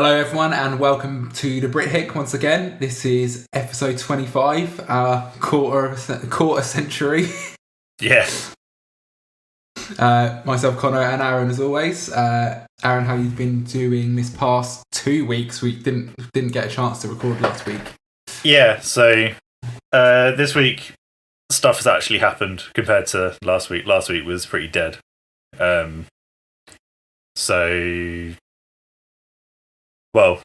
Hello everyone and welcome to the BritHick once again. This is episode 25, our quarter century. Yes. Myself, Connor, and Aaron as always. Aaron, how have you been doing this past 2 weeks? We didn't get a chance to record last week. Yeah, so this week stuff has actually happened compared to last week. Last week was pretty dead. Well,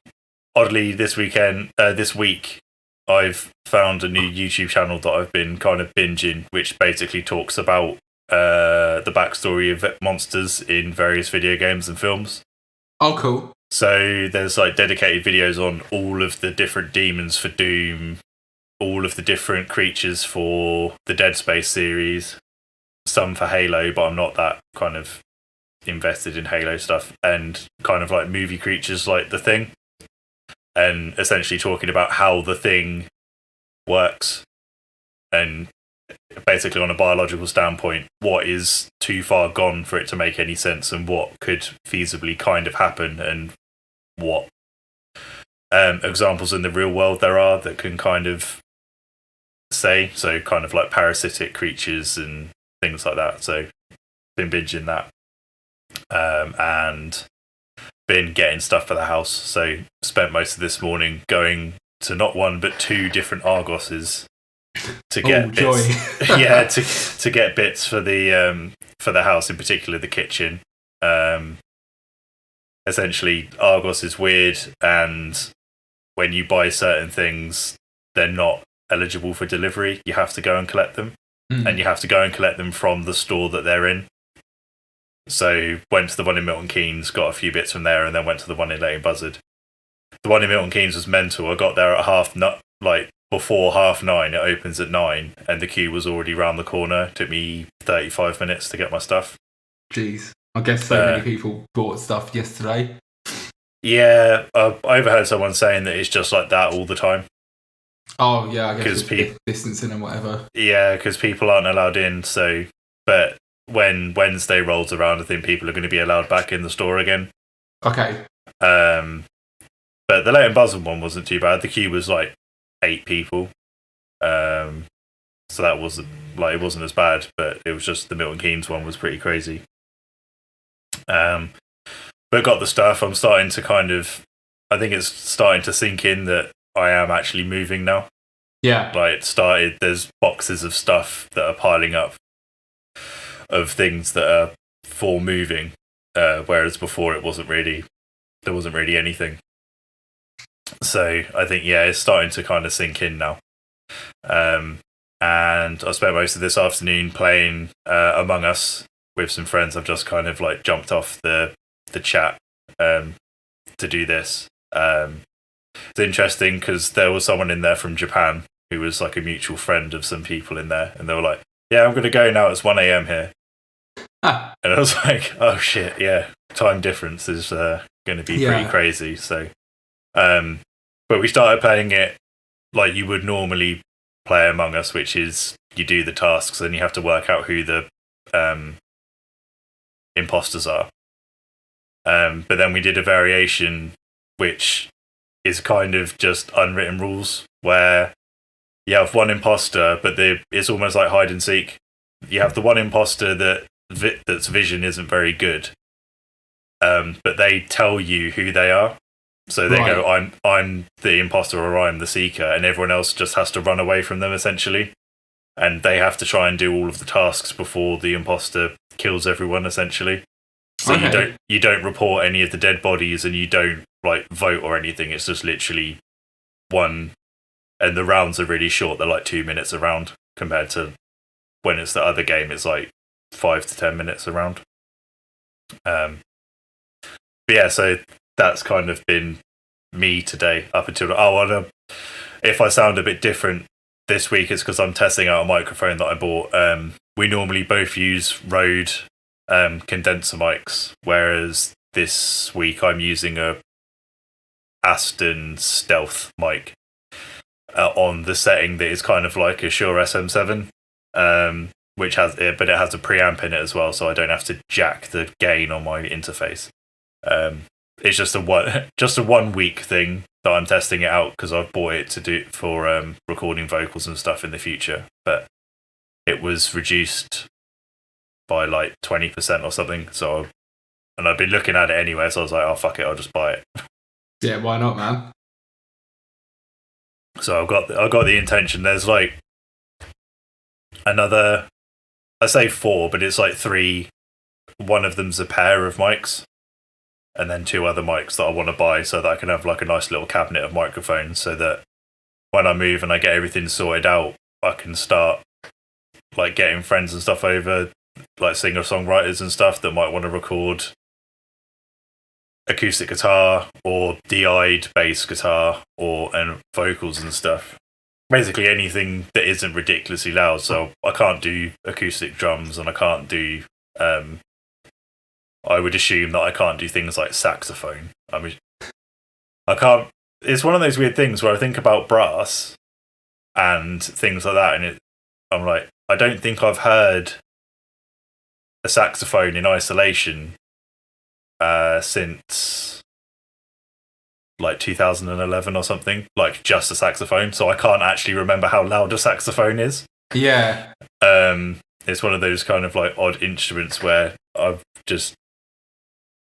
oddly, this week, I've found a new YouTube channel that I've been kind of binging, which basically talks about the backstory of monsters in various video games and films. Oh, cool. So there's like dedicated videos on all of the different demons for Doom, all of the different creatures for the Dead Space series, some for Halo, but I'm not that kind of invested in Halo stuff, and kind of like movie creatures like The Thing, and essentially talking about how The Thing works, and basically on a biological standpoint, what is too far gone for it to make any sense, and what could feasibly kind of happen, and what examples in the real world there are that can kind of say, so kind of like parasitic creatures and things like that. So been binging that. And been getting stuff for the house. So spent most of this morning going to not one but two different Argoses to get bits. Yeah, to get bits for the house, in particular the kitchen. Essentially, Argos is weird, and when you buy certain things, they're not eligible for delivery. You have to go and collect them, and you have to go and collect them from the store that they're in. So went to the one in Milton Keynes, got a few bits from there, and then went to the one in Leighton Buzzard. The one in Milton Keynes was mental. I got there at before 9:30. It opens at 9, and the queue was already round the corner. It took me 35 minutes to get my stuff. Jeez, I guess so many people bought stuff yesterday. Yeah, I overheard someone saying that it's just like that all the time. Oh yeah, I guess with distancing and whatever. Yeah, because people aren't allowed in. So, but when Wednesday rolls around, I think people are going to be allowed back in the store again. Okay. But the Leighton Buzzard one wasn't too bad. The queue was like 8 people. So that wasn't it wasn't as bad, but it was just the Milton Keynes one was pretty crazy. But got the stuff. I'm starting to I think it's starting to sink in that I am actually moving now. Yeah. There's boxes of stuff that are piling up, of things that are for moving, whereas before there wasn't really anything. So I think it's starting to kind of sink in now. And I spent most of this afternoon playing Among Us with some friends. I've just kind of like jumped off the chat to do this. It's interesting because there was someone in there from Japan who was like a mutual friend of some people in there, and they were like, "Yeah, I'm going to go now. It's 1 a.m. here." And I was like, "Oh shit, yeah, time difference is going to be pretty crazy." So, but we started playing it like you would normally play Among Us, which is you do the tasks and you have to work out who the imposters are. But then we did a variation, which is kind of just unwritten rules, where you have one imposter, but it's almost like hide and seek. You have the one imposter that's vision isn't very good, but they tell you who they are. So they go, I'm the imposter, or I'm the seeker, and everyone else just has to run away from them, essentially. And they have to try and do all of the tasks before the imposter kills everyone, essentially. So you don't report any of the dead bodies, and you don't like vote or anything. It's just literally one, and the rounds are really short. They're like 2 minutes a round, compared to when it's the other game, it's like 5 to 10 minutes a round. But yeah, so that's kind of been me today up until if I sound a bit different this week, it's because I'm testing out a microphone that I bought. We normally both use Rode condenser mics, whereas this week I'm using a Aston Stealth mic on the setting that is kind of like a Shure SM7, which has it, but it has a preamp in it as well, so I don't have to jack the gain on my interface. it's just a 1 week thing that I'm testing it out because I've bought it to do for recording vocals and stuff in the future. But it was reduced by like 20% or something. And I've been looking at it anyway, so I was like, oh fuck it, I'll just buy it. Yeah, why not, man? So I've got the intention. There's like another, I say 4, but it's like 3. One of them's a pair of mics, and then 2 other mics that I want to buy so that I can have like a nice little cabinet of microphones, so that when I move and I get everything sorted out, I can start like getting friends and stuff over, like singer-songwriters and stuff that might want to record acoustic guitar or DI'd bass guitar and vocals and stuff. Basically anything that isn't ridiculously loud. So I can't do acoustic drums, and I can't do I would assume that I can't do things like saxophone. I mean, I can't. It's one of those weird things where I think about brass and things like that, and I'm like, I don't think I've heard a saxophone in isolation since like 2011 or something, like just a saxophone. So I can't actually remember how loud a saxophone is. Yeah. It's one of those kind of like odd instruments where I've just,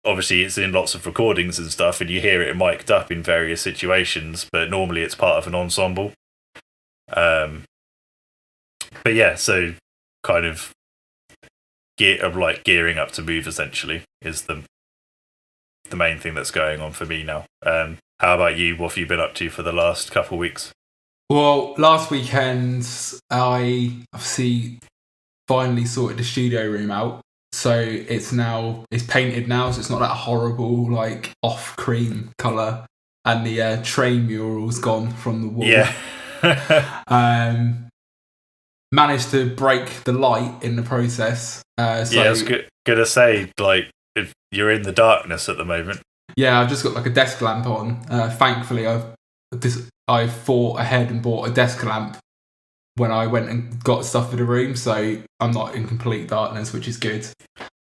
obviously it's in lots of recordings and stuff, and you hear it mic'd up in various situations, but normally it's part of an ensemble. But yeah, so kind of gearing up to move essentially is the main thing that's going on for me now. How about you? What have you been up to for the last couple of weeks? Well, last weekend I obviously finally sorted the studio room out, so it's painted now, so it's not that horrible like off cream colour, and the train mural's gone from the wall. Yeah. Managed to break the light in the process. Yeah, I was gonna say, like, if you're in the darkness at the moment. Yeah, I've just got like a desk lamp on. Thankfully, I thought ahead and bought a desk lamp when I went and got stuff for the room, so I'm not in complete darkness, which is good.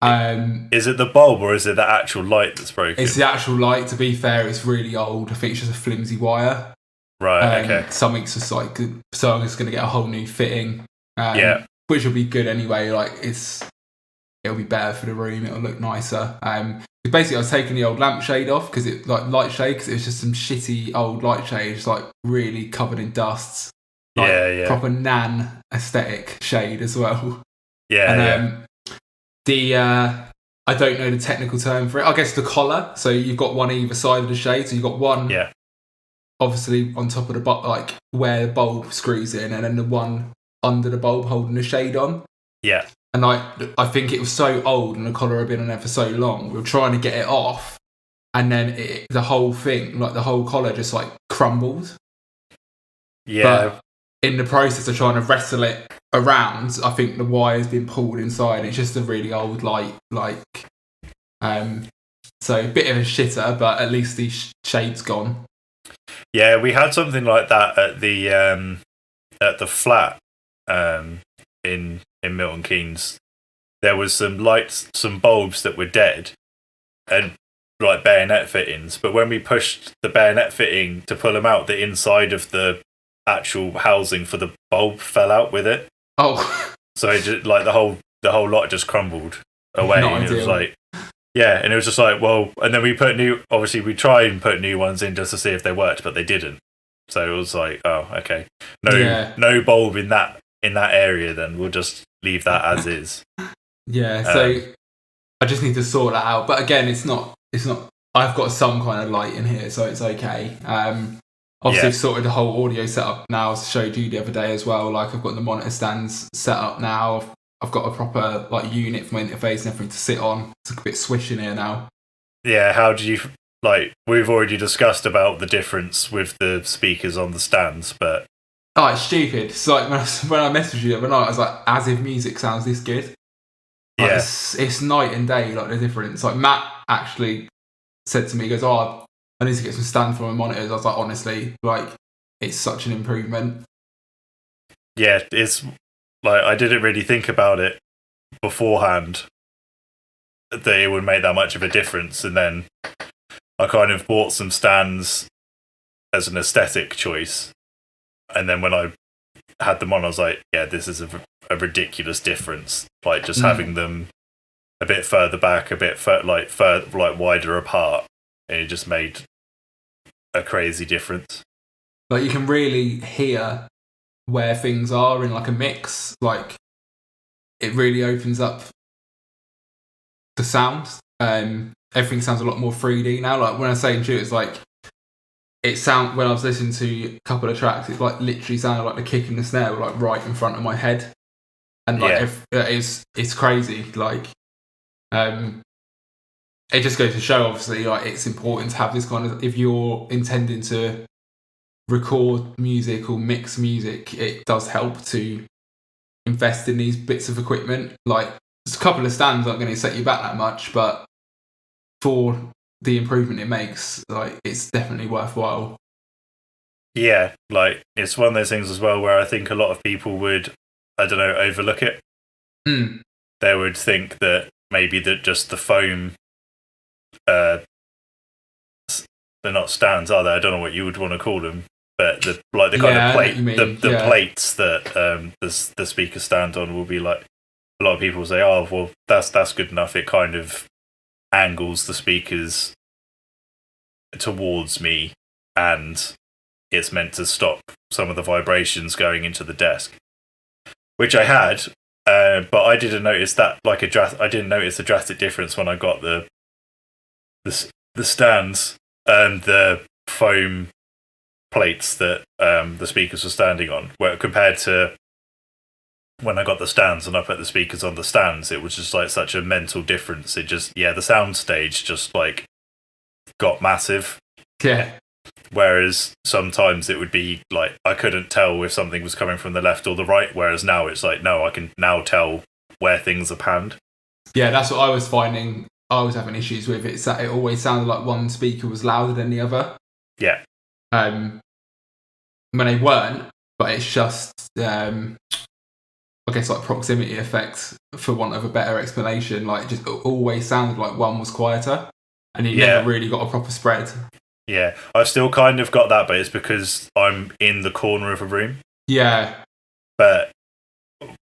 Is it the bulb or is it the actual light that's broken? It's the actual light. To be fair, it's really old. I think it's just a flimsy wire. Right, okay. Something's just like, so I'm just going to get a whole new fitting. Yeah. Which will be good anyway. Like it'll be better for the room. It'll look nicer. Basically, I was taking the old lampshade off because it like light shade, because it was just some shitty old light shades, like really covered in dusts. Like, yeah. Proper nan aesthetic shade as well. Yeah. And I don't know the technical term for it. I guess the collar. So you've got one either side of the shade. So you've got one. Yeah. Obviously on top of the like where the bulb screws in, and then the one under the bulb holding the shade on. Yeah. And I think it was so old and the collar had been on there for so long. We were trying to get it off, and then the whole thing, like the whole collar, just like crumbled. Yeah. But in the process of trying to wrestle it around, I think the wire's been pulled inside. It's just a really old light, so a bit of a shitter, but at least the shade's gone. Yeah, we had something like that at the flat in Milton Keynes. There was some lights, some bulbs that were dead, and like bayonet fittings. But when we pushed the bayonet fitting to pull them out, the inside of the actual housing for the bulb fell out with it. Oh, so it just, like the whole lot just crumbled away. Not and ideal. It was like, yeah, and it was just like, well, and then we tried and put new ones in just to see if they worked, but they didn't. So it was like, oh, okay, no bulb in that area. Then we'll just leave that as is. Yeah. So I just need to sort that out. But again, it's not. I've got some kind of light in here, so it's okay. Obviously, I've sorted the whole audio setup now. I showed you the other day as well. Like, I've got the monitor stands set up now. I've got a proper like unit for my interface and everything to sit on. It's a bit swish in here now. Yeah, how do you like? We've already discussed about the difference with the speakers on the stands, but it's stupid. It's like when I messaged you the other night, I was like, as if music sounds this good. Like, yeah, it's night and day. Like the difference. Like Matt actually said to me, he goes, "Oh, I need to get some stand for my monitors." I was like, honestly, like it's such an improvement. Yeah, it's like I didn't really think about it beforehand that it would make that much of a difference, and then I kind of bought some stands as an aesthetic choice, and then when I had them on, I was like, yeah, this is a ridiculous difference. Like just having them a bit further back, a bit wider apart, and it just made a crazy difference. Like you can really hear where things are in like a mix. Like it really opens up the sound. Everything sounds a lot more 3D now. Like when I say to you, it's like when I was listening to a couple of tracks, it like literally sounded like the kick and the snare were like right in front of my head, and like it's crazy. Like it just goes to show, obviously, like it's important to have this kind of, if you're intending to record music or mix music, it does help to invest in these bits of equipment. Like just a couple of stands aren't going to set you back that much, but for the improvement it makes, like it's definitely worthwhile. Yeah, like it's one of those things as well where I think a lot of people would, I don't know, overlook it. They would think that maybe that just the foam, they're not stands, are they? I don't know what you would want to call them, but the kind of plate, the plates that the speakers stand on will be like, a lot of people say, oh well, that's good enough. It kind of angles the speakers towards me, and it's meant to stop some of the vibrations going into the desk, which I had, but I didn't notice that. I didn't notice the drastic difference when I got the stands and the foam plates that the speakers were standing on, where compared to when I got the stands and I put the speakers on the stands, it was just like such a mental difference. It just, the sound stage just like got massive. Yeah. Whereas sometimes it would be like I couldn't tell if something was coming from the left or the right, whereas now it's like, no, I can now tell where things are panned. Yeah, that's what I was finding. I was having issues with it. It always sounded like one speaker was louder than the other. Yeah. When they weren't, but it's just, I guess, like proximity effects, for want of a better explanation. Like, it just always sounded like one was quieter, and you never really got a proper spread. Yeah, I've still kind of got that, but it's because I'm in the corner of a room. Yeah. But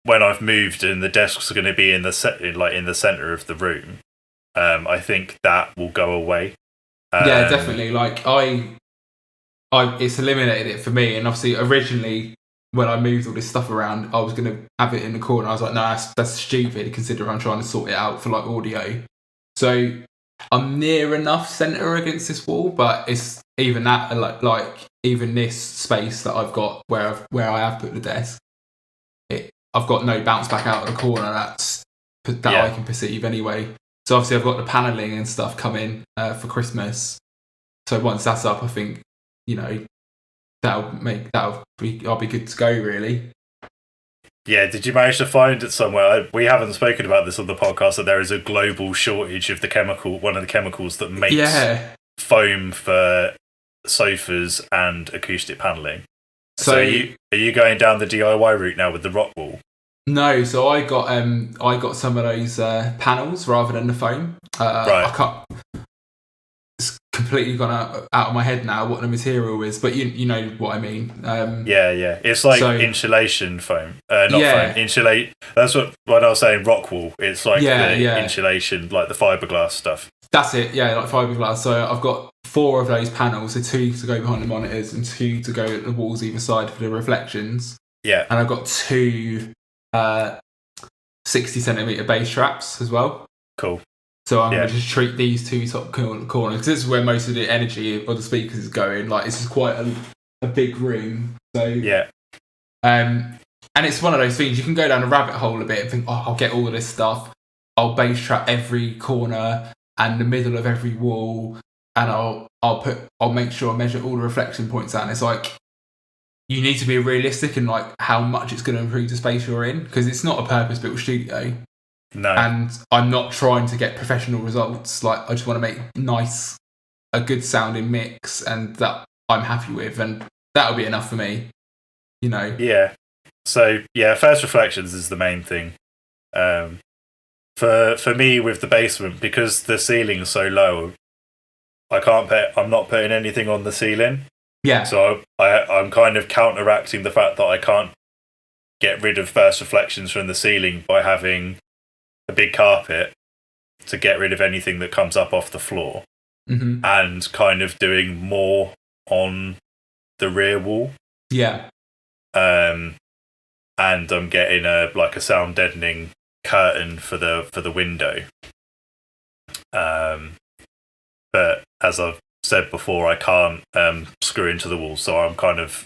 when I've moved and the desks are going to be in the center of the room, I think that will go away. Yeah, definitely. Like it's eliminated it for me. And obviously, originally when I moved all this stuff around, I was going to have it in the corner. I was like, no, that's stupid, considering I'm trying to sort it out for like audio. So I'm near enough center against this wall, but it's even that, like even this space that I've got where I have put the desk, I've got no bounce back out of the corner I can perceive anyway. So obviously I've got the paneling and stuff coming for Christmas. So once that's up, I think, I'll be good to go, really. Yeah, did you manage to find it somewhere? We haven't spoken about this on the podcast, that there is a global shortage of one of the chemicals that makes foam for sofas and acoustic paneling. So are you going down the DIY route now with the rock wall? No, so I got some of those panels rather than the foam. Right. It's completely gone out of my head now what the material is, but you know what I mean. It's like insulation foam, not foam. Insulate. That's what when I was saying rock wool. It's like the insulation, like the fiberglass stuff. That's it. Yeah, like fiberglass. So I've got 4 of those panels, so 2 to go behind the monitors and 2 to go at the walls either side for the reflections. Yeah, and I've got 2 60cm bass traps as well. Cool. So I'm going to just treat these 2 top corners, because this is where most of the energy of the speakers is going. Like, it's just quite a big room. So and it's one of those things, you can go down a rabbit hole a bit and think, I'll get all of this stuff. I'll bass trap every corner and the middle of every wall, and I'll make sure I measure all the reflection points out. And it's like, you need to be realistic in like how much it's going to improve the space you're in, because it's not a purpose-built studio. No. And I'm not trying to get professional results. Like, I just want to make a good sounding mix, and that I'm happy with, and that'll be enough for me, Yeah. So first reflections is the main thing. For me with the basement, because the ceiling's so low, I'm not putting anything on the ceiling. Yeah. So I'm kind of counteracting the fact that I can't get rid of first reflections from the ceiling by having a big carpet to get rid of anything that comes up off the floor, and kind of doing more on the rear wall. Yeah. And I'm getting a sound deadening curtain for the window. But as I've said before, I can't screw into the wall, so I'm kind of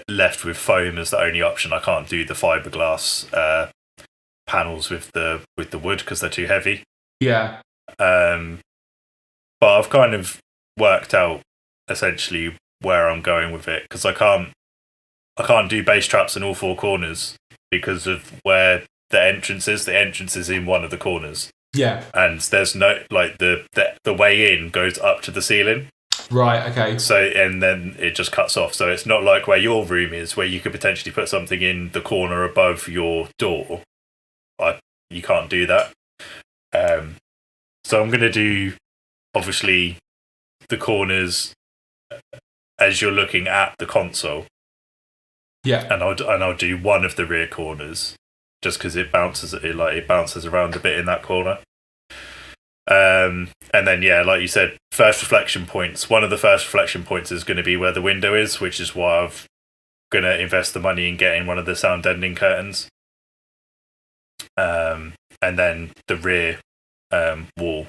left with foam as the only option. I can't do the fiberglass panels with the wood because they're too heavy. Yeah. But I've kind of worked out essentially where I'm going with it, because I can't do bass traps in all four corners because of where the entrance is. The entrance is in one of the corners. Yeah. And there's no the way in goes up to the ceiling. Right, okay. So, and then it just cuts off. So it's not like where your room is, where you could potentially put something in the corner above your door. You can't do that. So I'm going to do, obviously, the corners as you're looking at the console. Yeah. And I'll do one of the rear corners, just because it bounces around a bit in that corner. And then, yeah, like you said, first reflection points. One of the first reflection points is going to be where the window is, which is why I'm going to invest the money in getting one of the sound deadening curtains. And then the rear wall.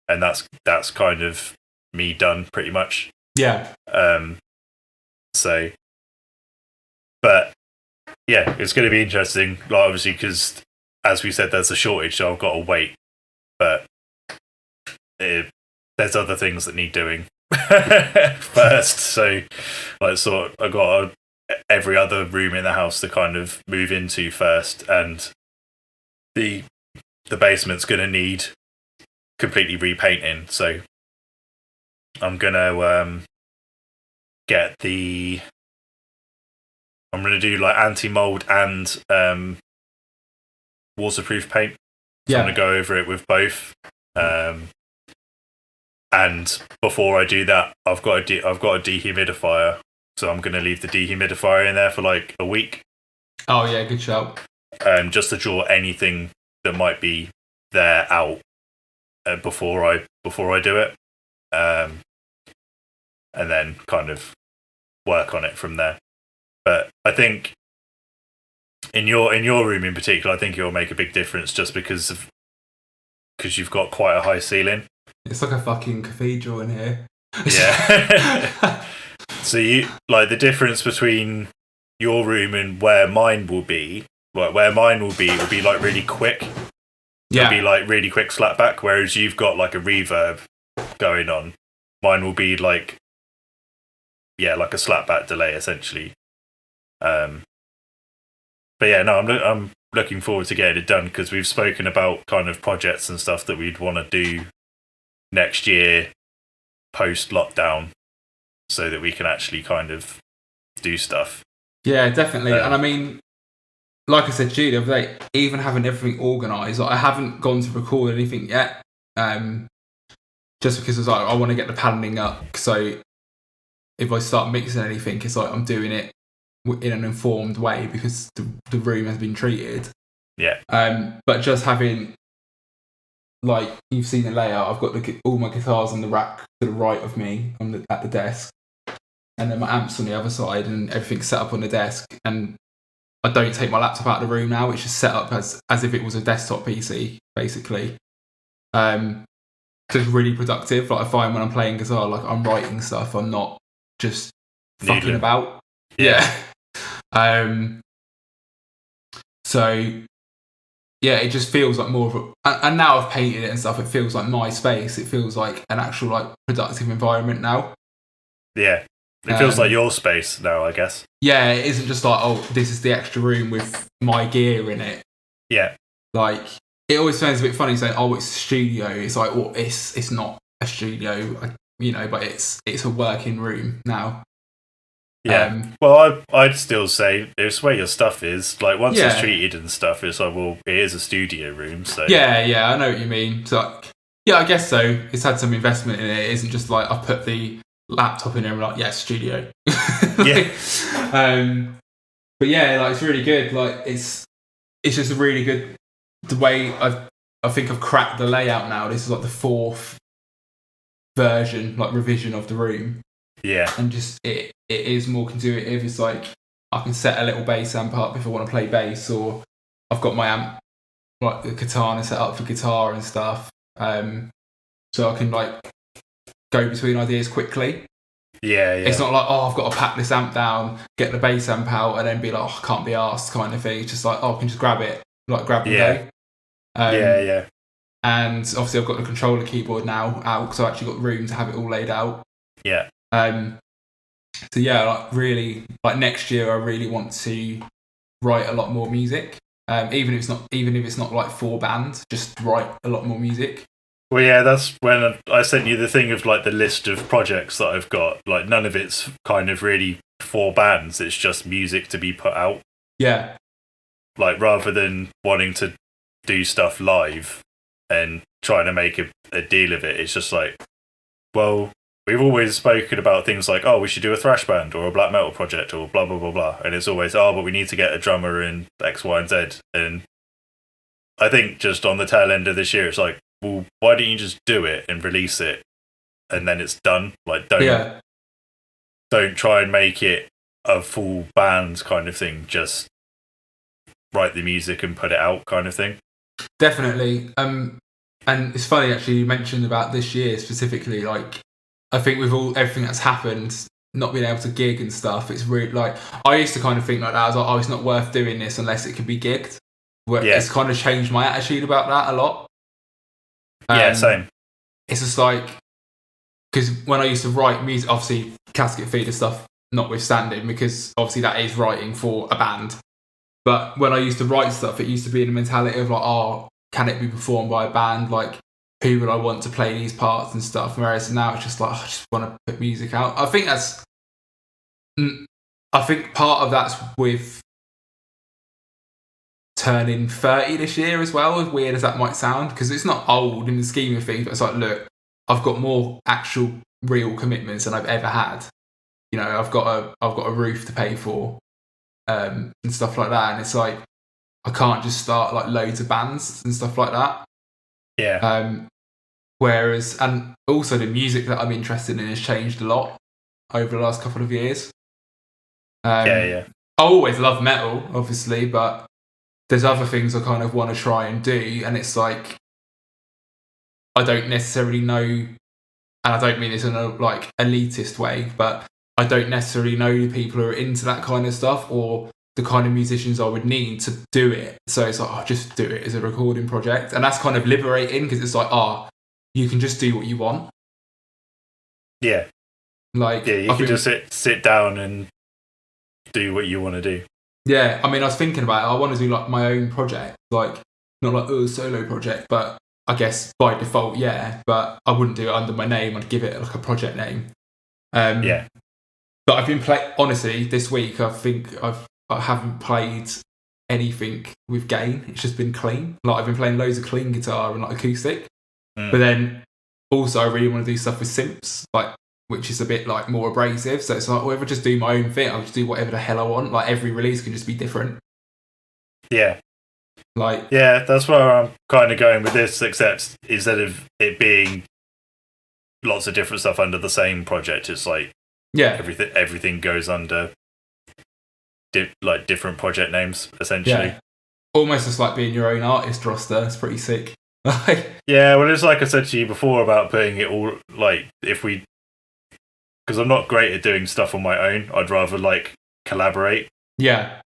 And that's kind of me done, pretty much. Yeah. So, but yeah, it's going to be interesting, obviously, because as we said, there's a shortage, so I've got to wait. But there's other things that need doing first. So, I've got every other room in the house to kind of move into first, and the basement's going to need completely repainting. So, I'm going to I'm going to do anti-mold and waterproof paint. So I'm going to go over it with both. And before I do that, I've got a dehumidifier. So I'm going to leave the dehumidifier in there for a week. Oh yeah, good shout. Just to draw anything that might be there out before I do it. And then kind of work on it from there. But I think in your room in particular, I think it will make a big difference just because you've got quite a high ceiling. It's like a fucking cathedral in here. Yeah. So the difference between your room and where mine will be, will be really quick. Yeah. It'll be really quick slapback, whereas you've got a reverb going on. Mine will be like a slapback delay essentially. But yeah, no, I'm looking forward to getting it done, because we've spoken about kind of projects and stuff that we'd want to do next year post lockdown, so that we can actually kind of do stuff. Yeah, definitely. And I mean, like I said to you the other day, even having everything organised, I haven't gone to record anything yet, just because it's I want to get the padding up, so if I start mixing anything, it's I'm doing it in an informed way, because the room has been treated. Yeah. But just having, you've seen the layout, I've got all my guitars on the rack to the right of me at the desk, and then my amps on the other side, and everything's set up on the desk, and I don't take my laptop out of the room now. It's just set up as if it was a desktop PC, basically. So it's really productive. I find when I'm playing guitar, I'm writing stuff, I'm not just fucking about. Yeah. So yeah, it just feels like more of a, and now I've painted it and stuff, it feels like my space. It feels like an actual productive environment now. Yeah. It feels like your space now, I guess. Yeah, it isn't just this is the extra room with my gear in it. Yeah. It always sounds a bit funny saying, it's a studio. It's it's not a studio, but it's a working room now. Yeah. Well, I'd still say it's where your stuff is. Once it's treated and stuff, it's it is a studio room. So yeah, I know what you mean. So Yeah, I guess so. It's had some investment in it. It isn't just like I put the laptop in there and like, yeah, studio. Yeah. But yeah, like it's really good. Like it's just a really good the way I think I've cracked the layout now. This is like the 4th version, like revision of the room. Yeah. And just it is more intuitive. It's like I can set a little bass amp up if I want to play bass, or I've got my amp like the katana set up for guitar and stuff. So I can like go between ideas quickly. Yeah. It's not like, oh, I've got to pack this amp down, get the bass amp out, and then be like, oh, I can't be arsed kind of thing. It's just like, oh, I can just grab it, like grab and go. Yeah. And obviously I've got the controller keyboard now out because I've actually got room to have it all laid out. Yeah. So yeah, like really, like next year I really want to write a lot more music. Even if it's not like for bands, just write a lot more music. Well, yeah, that's when I sent you the thing of like the list of projects that I've got. Like none of it's kind of really for bands. It's just music to be put out. Yeah. Like rather than wanting to do stuff live and trying to make a deal of it, it's just like, well, we've always spoken about things like, oh, we should do a thrash band or a black metal project or blah, blah, blah, blah. And it's always, oh, but we need to get a drummer in X, Y, and Z. And I think just on the tail end of this year, it's like, well, why don't you just do it and release it and then it's done? Like, don't try and make it a full band kind of thing. Just write the music and put it out kind of thing. Definitely. And it's funny actually you mentioned about this year specifically. Like, I think with everything that's happened, not being able to gig and stuff, it's really like I used to kind of think like that. I was like, oh, it's not worth doing this unless it can be gigged. It's kind of changed my attitude about that a lot. Yeah, same. It's just like because when I used to write music, obviously Casket Feeder stuff notwithstanding, because obviously that is writing for a band. But when I used to write stuff, it used to be in the mentality of like, oh, can it be performed by a band? Like, who would I want to play these parts and stuff? Whereas now it's just like, I just want to put music out. I think part of that's with turning 30 this year as well, as weird as that might sound, because it's not old in the scheme of things, but it's like, look, I've got more actual real commitments than I've ever had. You know, I've got a roof to pay for. And stuff like that, and it's like I can't just start like loads of bands and stuff like that. Yeah. Whereas, and also the music that I'm interested in has changed a lot over the last couple of years. I always love metal, obviously, but there's other things I kind of want to try and do, and it's like I don't necessarily know, and I don't mean this in a like elitist way, but I don't necessarily know the people who are into that kind of stuff or the kind of musicians I would need to do it. So it's like, I'll just do it as a recording project. And that's kind of liberating because it's like, you can just do what you want. Yeah. Like, yeah, you can just sit down and do what you want to do. Yeah, I mean, I was thinking about it. I want to do like my own project, like not like a solo project, but I guess by default, yeah. But I wouldn't do it under my name. I'd give it like a project name. Yeah. But I've been honestly, this week I haven't played anything with gain. It's just been clean. Like I've been playing loads of clean guitar and like acoustic. But then also I really want to do stuff with synths, like which is a bit like more abrasive. So it's like, well, if I just do my own thing, I'll just do whatever the hell I want. Like every release can just be different. Yeah. Like yeah, that's where I'm kind of going with this, except instead of it being lots of different stuff under the same project, it's like everything goes under like different project names, essentially. Yeah. Almost just like being your own artist roster. It's pretty sick. Yeah, well, it's like I said to you before about putting it all, like, because I'm not great at doing stuff on my own. I'd rather, like, collaborate. Yeah.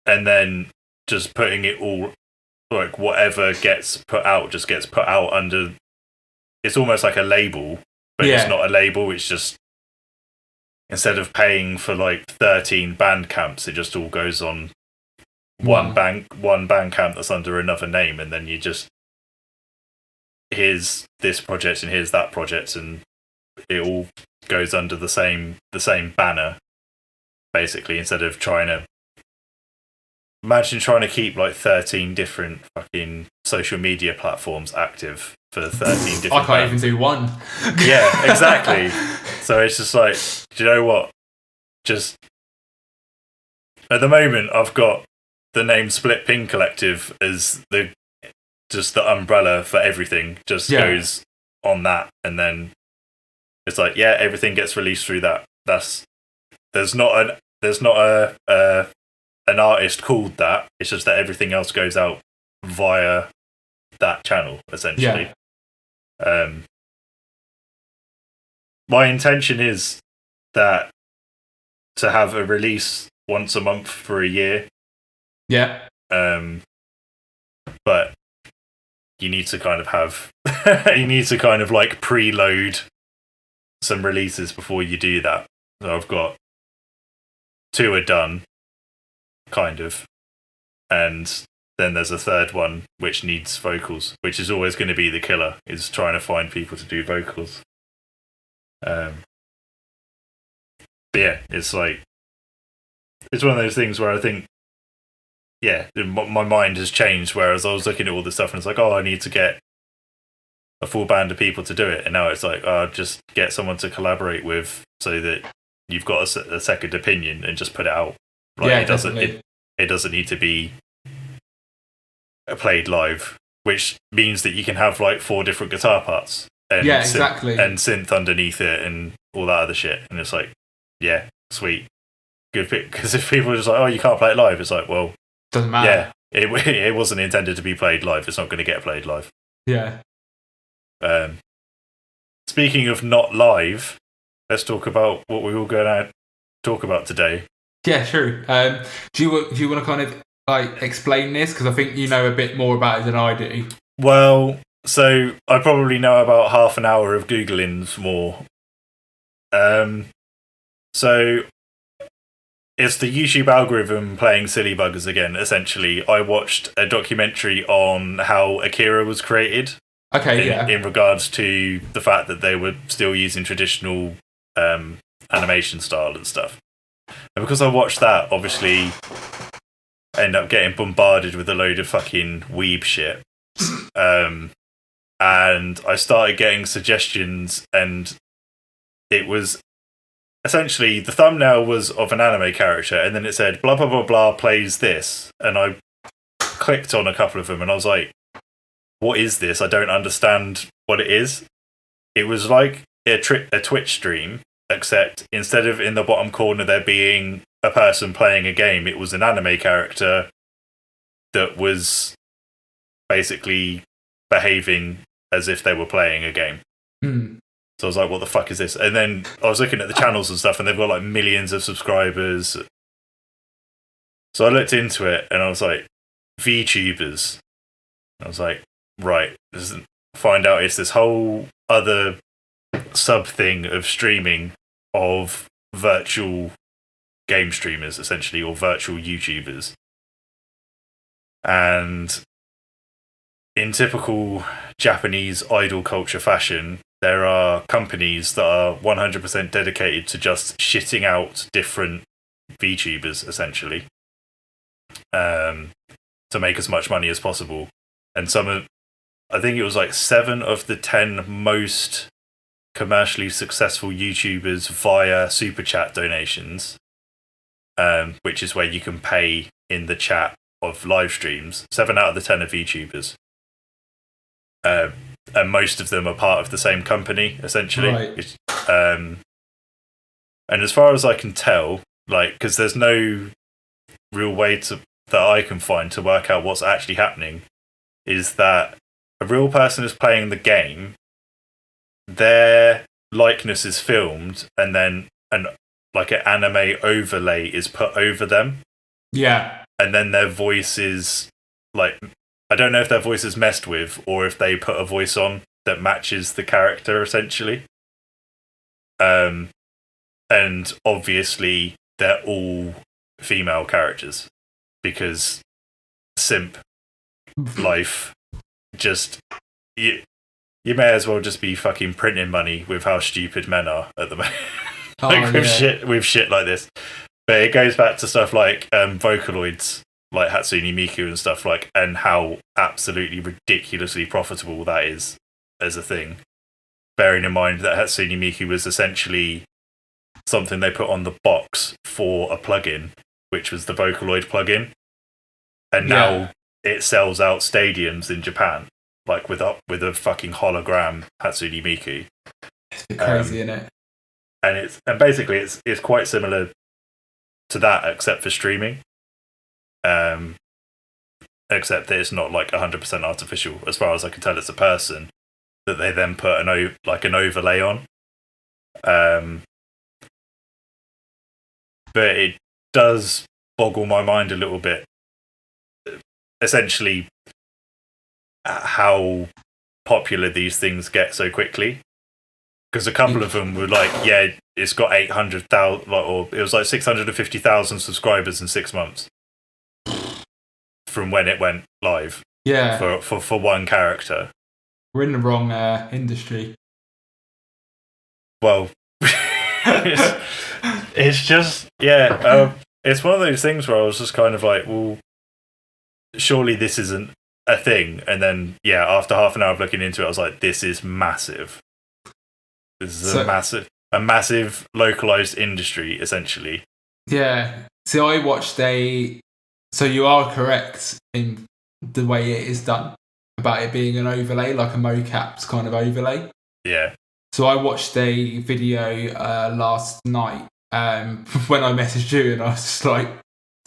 And then just putting it all, like, whatever gets put out just gets put out under, it's almost like a label, but it's not a label, it's just, instead of paying for, like, 13 band camps, it just all goes on one band camp that's under another name, and then you just, here's this project and here's that project, and it all goes under the same banner, basically, instead of trying to imagine trying to keep like 13 different fucking social media platforms active for 13 different I can't even do one. Yeah, exactly. So it's just like, do you know what? Just at the moment, I've got the name Split Pin Collective as the umbrella for everything. Just goes on that, and then it's like, yeah, everything gets released through that. There's not an artist called that. It's just that everything else goes out via that channel, essentially. My intention is that to have a release once a month for a year. Yeah. But you need to kind of have like preload some releases before you do that. So I've got 2 are done, kind of, and then there's a third one which needs vocals, which is always going to be the killer, is trying to find people to do vocals. But yeah, it's like, it's one of those things where I think, yeah, my mind has changed, whereas I was looking at all this stuff and it's like, oh, I need to get a full band of people to do it, and now it's like, oh, just get someone to collaborate with so that you've got a second opinion and just put it out. Like, yeah, it doesn't need to be played live, which means that you can have like 4 different guitar parts and and synth underneath it and all that other shit, and it's like, yeah, sweet, good fit. Because if people are just like, oh, you can't play it live, it's like, well, doesn't matter. Yeah, it wasn't intended to be played live. It's not going to get played live. Yeah. Speaking of not live, let's talk about what we were going to talk about today. Yeah, sure. Do you want to kind of like explain this, because I think you know a bit more about it than I do? Well, so I probably know about half an hour of Googling more. So it's the YouTube algorithm playing silly buggers again, essentially. I watched a documentary on how Akira was created. Okay, in regards to the fact that they were still using traditional animation style and stuff. And because I watched that, obviously, I ended up getting bombarded with a load of fucking weeb shit. And I started getting suggestions, and it was essentially, the thumbnail was of an anime character, and then it said blah blah blah blah plays this, and I clicked on a couple of them, and I was like, what is this? I don't understand what it is. It was like a Twitch stream, except instead of in the bottom corner there being a person playing a game, it was an anime character that was basically behaving as if they were playing a game. So I was like, what the fuck is this? And then I was looking at the channels and stuff, and they've got like millions of subscribers. So I looked into it, and I was like, Vtubers. I was like, right, find out it's this whole other sub thing of streaming of virtual game streamers, essentially, or virtual YouTubers. And in typical Japanese idol culture fashion, there are companies that are 100% dedicated to just shitting out different VTubers, essentially, to make as much money as possible. And I think it was like 7 of the 10 most commercially successful YouTubers via super chat donations, which is where you can pay in the chat of live streams. 7 out of the 10 are VTubers. And most of them are part of the same company, essentially. Right. And as far as I can tell, like, because there's no real way that I can find to work out what's actually happening, is that a real person is playing the game, their likeness is filmed, and then an anime overlay is put over them. Yeah. And then their voice is, like, I don't know if their voice is messed with, or if they put a voice on that matches the character, essentially. And obviously, they're all female characters, because simp life, just you may as well just be fucking printing money with how stupid men are at the moment. With shit like this. But it goes back to stuff like Vocaloids, like Hatsune Miku and stuff, like, and how absolutely ridiculously profitable that is as a thing. Bearing in mind that Hatsune Miku was essentially something they put on the box for a plugin, which was the Vocaloid plugin, and now it sells out stadiums in Japan, like with a fucking hologram Hatsune Miku. It's a bit crazy, isn't it? And basically it's quite similar to that, except for streaming. Except that it's not like 100% artificial, as far as I can tell. It's a person that they then put an overlay on. But it does boggle my mind a little bit. Essentially, how popular these things get so quickly. Because a couple of them were like, yeah, it's got 800,000, or it was like 650,000 subscribers in 6 months from when it went live. Yeah. For one character. We're in the wrong industry. Well, it's just, it's one of those things where I was just kind of like, well, surely this isn't a thing. And then, after half an hour of looking into it, I was like, this is massive. This is a massive localized industry, essentially. Yeah. So I watched so you are correct in the way it is done, about it being an overlay, like a mocap's kind of overlay. Yeah. So I watched a video last night when I messaged you, and I was just like,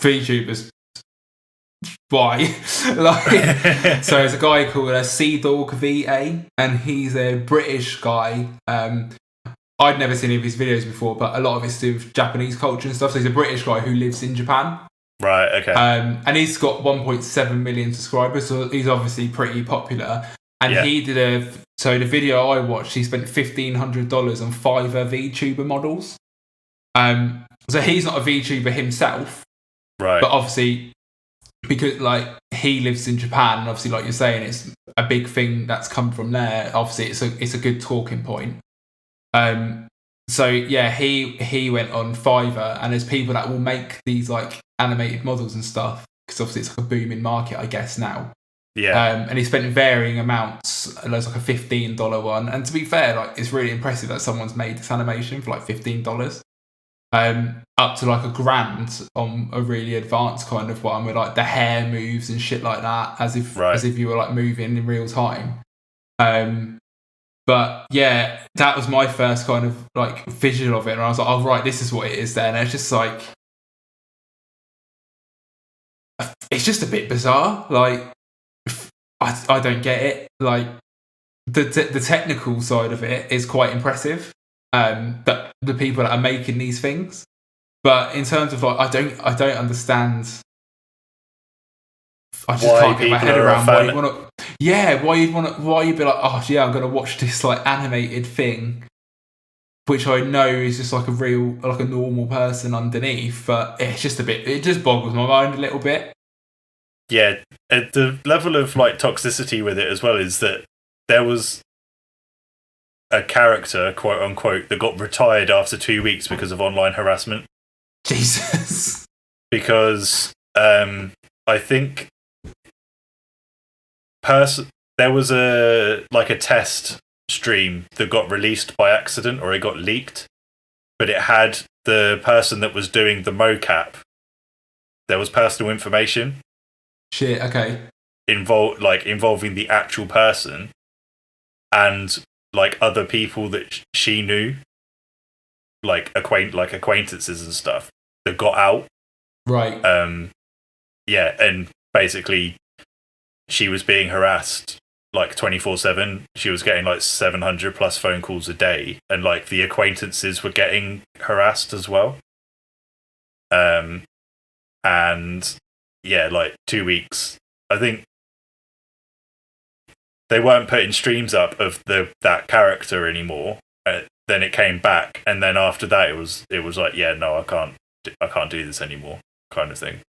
VTubers, why? So there's a guy called Sea Dog VA, and he's a British guy. I'd never seen any of his videos before, but a lot of it's to do with Japanese culture and stuff. So he's a British guy who lives in Japan. Right, okay. And he's got 1.7 million subscribers, so he's obviously pretty popular. And he did so the video I watched, he spent $1,500 on Fiverr VTuber models. So he's not a VTuber himself, right? But obviously, because like he lives in Japan, and obviously, like you're saying, it's a big thing that's come from there. Obviously, it's a good talking point. So he went on Fiverr, and there's people that will make these like animated models and stuff, because obviously it's like a booming market, I guess, now. Yeah. And he spent varying amounts. There's like a $15 one, and to be fair, like it's really impressive that someone's made this animation for like $15. Up to like $1,000 on a really advanced kind of one, with like the hair moves and shit like that, as if you were like moving in real time. But yeah, that was my first kind of like visual of it, and I was like, oh right, this is what it is then. And it's just like, it's just a bit bizarre. Like, I don't get it. Like, the technical side of it is quite impressive. That the people that are making these things, but in terms of like, I don't understand. I just can't get my head around why you want to. Yeah, why you'd be like, oh yeah, I'm gonna watch this like animated thing, which I know is just like a normal person underneath, but it's just it just boggles my mind a little bit. Yeah, the level of like toxicity with it as well is that there was a character, quote unquote, that got retired after 2 weeks because of online harassment. Jesus. Because I think there was a test stream that got released by accident, or it got leaked, but it had the person that was doing the mocap. There was personal information. Shit. Okay. Involving the actual person, and like other people that she knew, like acquaintances and stuff, that got out. Right. And basically she was being harassed like 24/7. She was getting like 700 plus phone calls a day, and like the acquaintances were getting harassed as well. And yeah, like 2 weeks. I think they weren't putting streams up of that character anymore. Then it came back, and then after that, it was like, yeah, no, I can't do this anymore, kind of thing.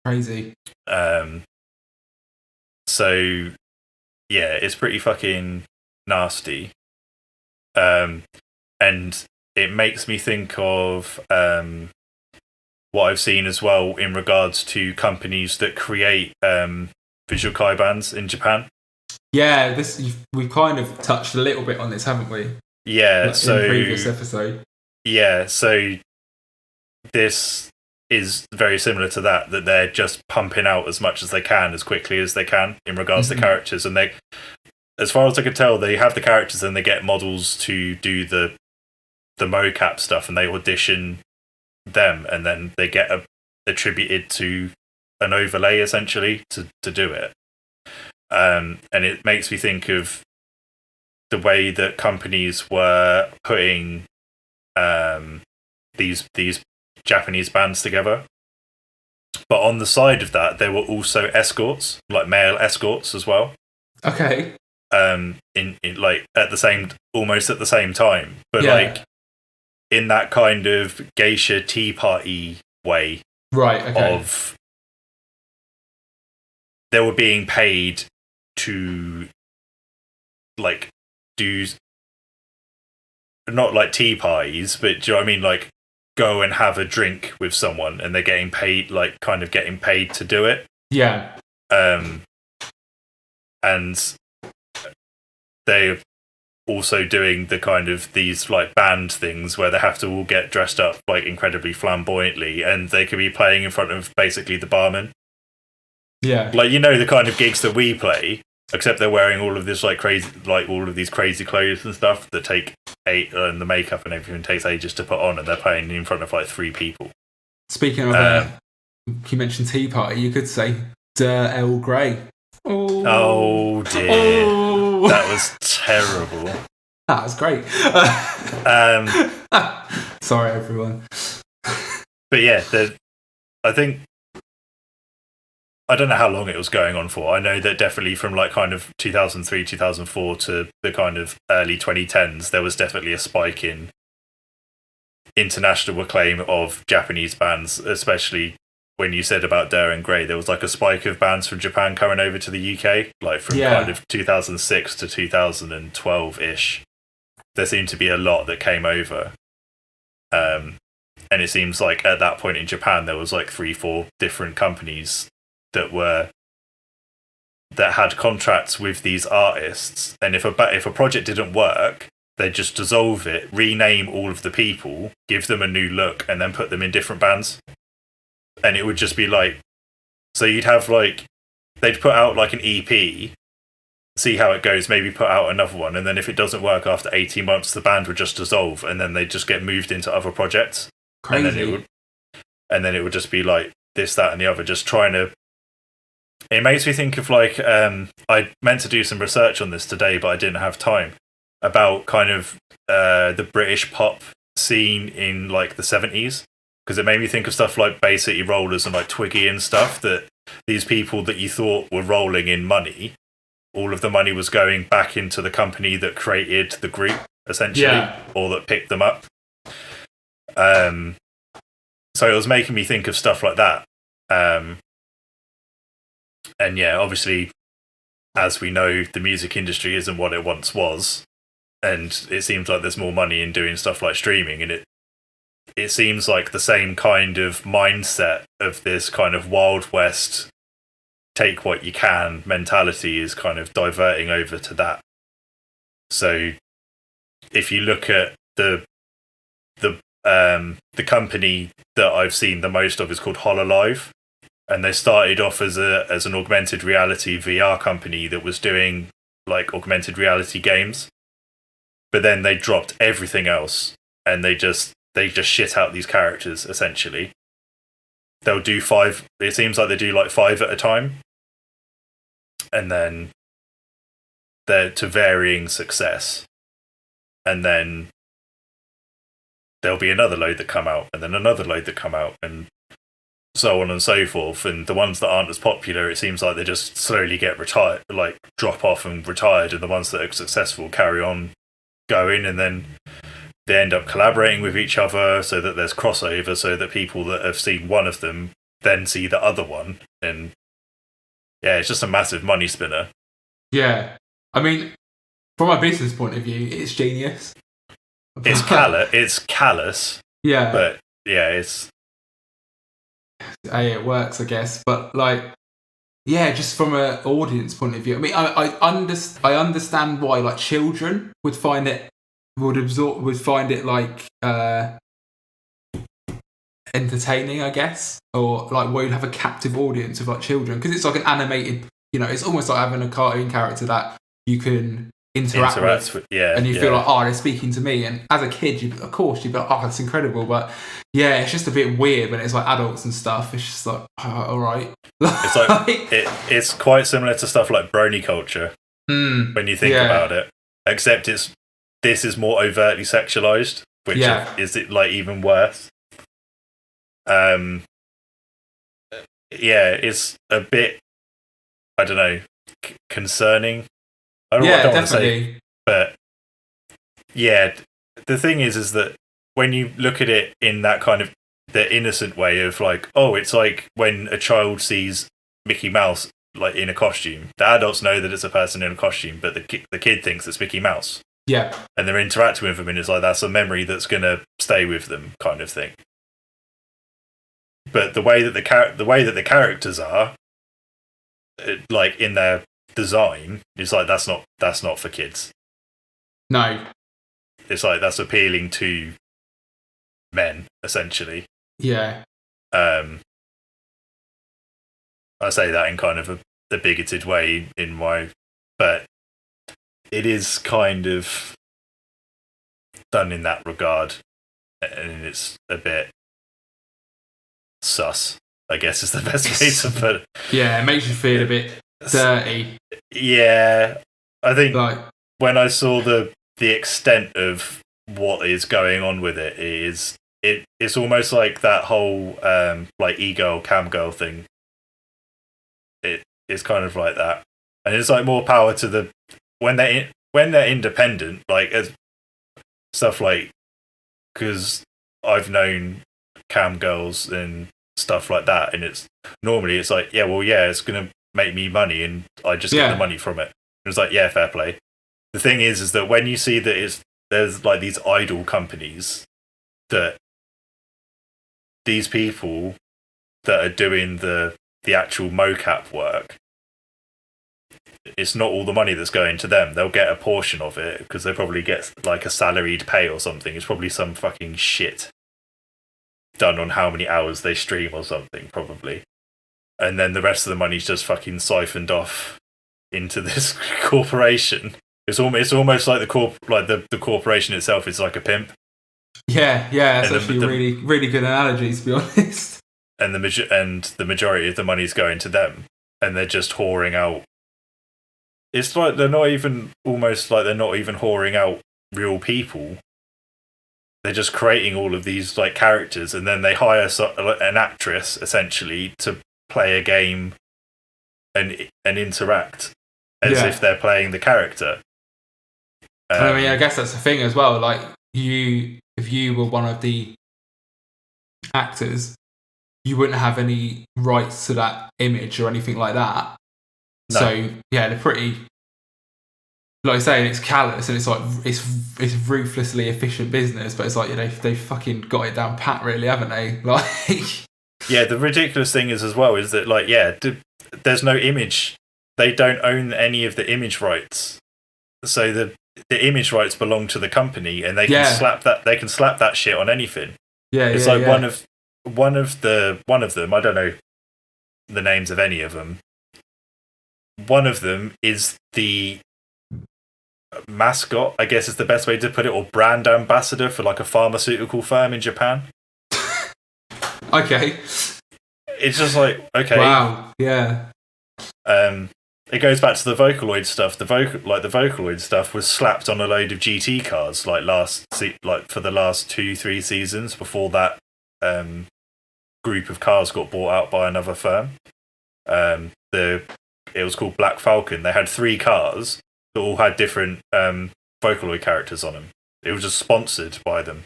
Crazy. So yeah, it's pretty fucking nasty. And it makes me think of what I've seen as well in regards to companies that create visual kai bands in Japan. Yeah, we've kind of touched a little bit on this, haven't we? Yeah, in previous episode. Yeah, so this is very similar to that they're just pumping out as much as they can, as quickly as they can in regards to characters. And they, as far as I can tell, they have the characters and they get models to do the mocap stuff, and they audition them, and then they get attributed to an overlay essentially to do it. And it makes me think of the way that companies were putting these Japanese bands together. But on the side of that, there were also escorts, like male escorts as well. Okay. In like almost at the same time, but like in that kind of geisha tea party way. Right. Okay. Of they were being paid to like do not like tea parties, but do you know what I mean? Like go and have a drink with someone, and they're getting paid, like kind of getting paid to do it. Yeah. And they're also doing the kind of these like band things where they have to all get dressed up like incredibly flamboyantly, and they could be playing in front of basically the barman. Yeah. Like, you know, the kind of gigs that we play, except they're wearing all of this like crazy, like all of these crazy clothes and stuff that take and the makeup and everything takes ages to put on, and they're playing in front of like 3 people. Speaking of, you mentioned tea party, you could say Earl Grey. Oh dear. Oh. That was terrible. That was great. Sorry, everyone. But yeah, I think, I don't know how long it was going on for. I know that definitely from like kind of 2003, 2004 to the kind of early 2010s, there was definitely a spike in international acclaim of Japanese bands, especially when you said about Dare and Grey. There was like a spike of bands from Japan coming over to the UK, like from kind of 2006 to 2012-ish. There seemed to be a lot that came over. And it seems like at that point in Japan, there was like 3-4 different companies that had contracts with these artists, and if a project didn't work, they'd just dissolve it, rename all of the people, give them a new look, and then put them in different bands. And it would just be like, so you'd have like, they'd put out like an EP, see how it goes, maybe put out another one, and then if it doesn't work after 18 months, the band would just dissolve, and then they'd just get moved into other projects. Crazy. And then it would just be like this, that, and the other, just trying to. It makes me think of like, I meant to do some research on this today, but I didn't have time, about kind of the British pop scene in like the 70s, because it made me think of stuff like Bay City Rollers and like Twiggy and stuff, that these people that you thought were rolling in money, all of the money was going back into the company that created the group, essentially, or that picked them up. So it was making me think of stuff like that. And yeah, obviously, as we know, the music industry isn't what it once was, and it seems like there's more money in doing stuff like streaming, and it seems like the same kind of mindset of this kind of Wild West, take what you can mentality is kind of diverting over to that. So if you look at the company that I've seen the most of is called HoloLive. And they started off as an augmented reality VR company that was doing like augmented reality games, but then they dropped everything else, and they just shit out these characters. Essentially, they'll do 5. It seems like they do like 5 at a time, and then they're to varying success, and then there'll be another load that come out, and then another load that come out, and so on and so forth. And the ones that aren't as popular, it seems like they just slowly get retired, like drop off and retired, and the ones that are successful carry on going, and then they end up collaborating with each other so that there's crossover, so that people that have seen one of them then see the other one. And yeah, it's just a massive money spinner. Yeah, I mean, from a business point of view, it's genius. It's callous. Yeah, but yeah, it's hey, it works, I guess. But like, yeah, just from an audience point of view, I mean, I understand why like children would find it like entertaining, I guess, or like where you'd have a captive audience of like children, because it's like an animated, it's almost like having a cartoon character that you can interact with, and you feel like, oh, they're speaking to me. And as a kid, of course you'd be like, oh, that's incredible. But yeah, it's just a bit weird when it's like adults and stuff. It's just like, oh, all right. It's like it's quite similar to stuff like brony culture when you think about it, except this is more overtly sexualized, which is it like even worse. It's a bit, I don't know, concerning. I don't want to say, but yeah, the thing is that when you look at it in that kind of the innocent way of like, oh, it's like when a child sees Mickey Mouse like in a costume. The adults know that it's a person in a costume, but the kid thinks it's Mickey Mouse. Yeah, and they're interacting with them, and it's like that's a memory that's gonna stay with them, kind of thing. But the way that the characters are, like in their design, is like that's not for kids. No, it's like that's appealing to men essentially. Yeah. I say that in kind of the bigoted way but it is kind of done in that regard, and it's a bit sus, I guess is the best way to put it. Yeah, it makes you feel a bit dirty. Yeah, I think when I saw the extent of what is going on with it's almost like that whole like e-girl, cam girl thing. It's kind of like that, and it's like more power to when they're independent, like as stuff like, because I've known cam girls and stuff like that, and it's like, it's gonna make me money, and I just get the money from it. And it's like, yeah, fair play. The thing is that when you see that there's like these idol companies that these people that are doing the actual mocap work, it's not all the money that's going to them. They'll get a portion of it because they probably get like a salaried pay or something. It's probably some fucking shit done on how many hours they stream or something, probably. And then the rest of the money's just fucking siphoned off into this corporation. It's almost like the corporation itself is like a pimp. Yeah, that's actually a really, really good analogy, to be honest. And the majority of the money's going to them, and they're just whoring out. It's like they're not even whoring out real people. They're just creating all of these like characters, and then they hire an actress essentially to play a game and interact as if they're playing the character. I mean, I guess that's the thing as well. Like if you were one of the actors, you wouldn't have any rights to that image or anything like that. No. So yeah, they're pretty, like I say, it's callous, and it's like it's ruthlessly efficient business, but it's like they fucking got it down pat, really, haven't they? Like, yeah. The ridiculous thing is as well is that like there's no image. They don't own any of the image rights, so the image rights belong to the company, and they can slap that shit on anything. Yeah, it's like one of them. I don't know the names of any of them. One of them is the mascot, I guess is the best way to put it, or brand ambassador for like a pharmaceutical firm in Japan. Okay. It's just like, okay. Wow. Yeah. It goes back to the Vocaloid stuff. The Vocaloid stuff was slapped on a load of GT cars for the last 2-3 seasons before that group of cars got bought out by another firm. It was called Black Falcon. They had 3 cars that all had different Vocaloid characters on them. It was just sponsored by them.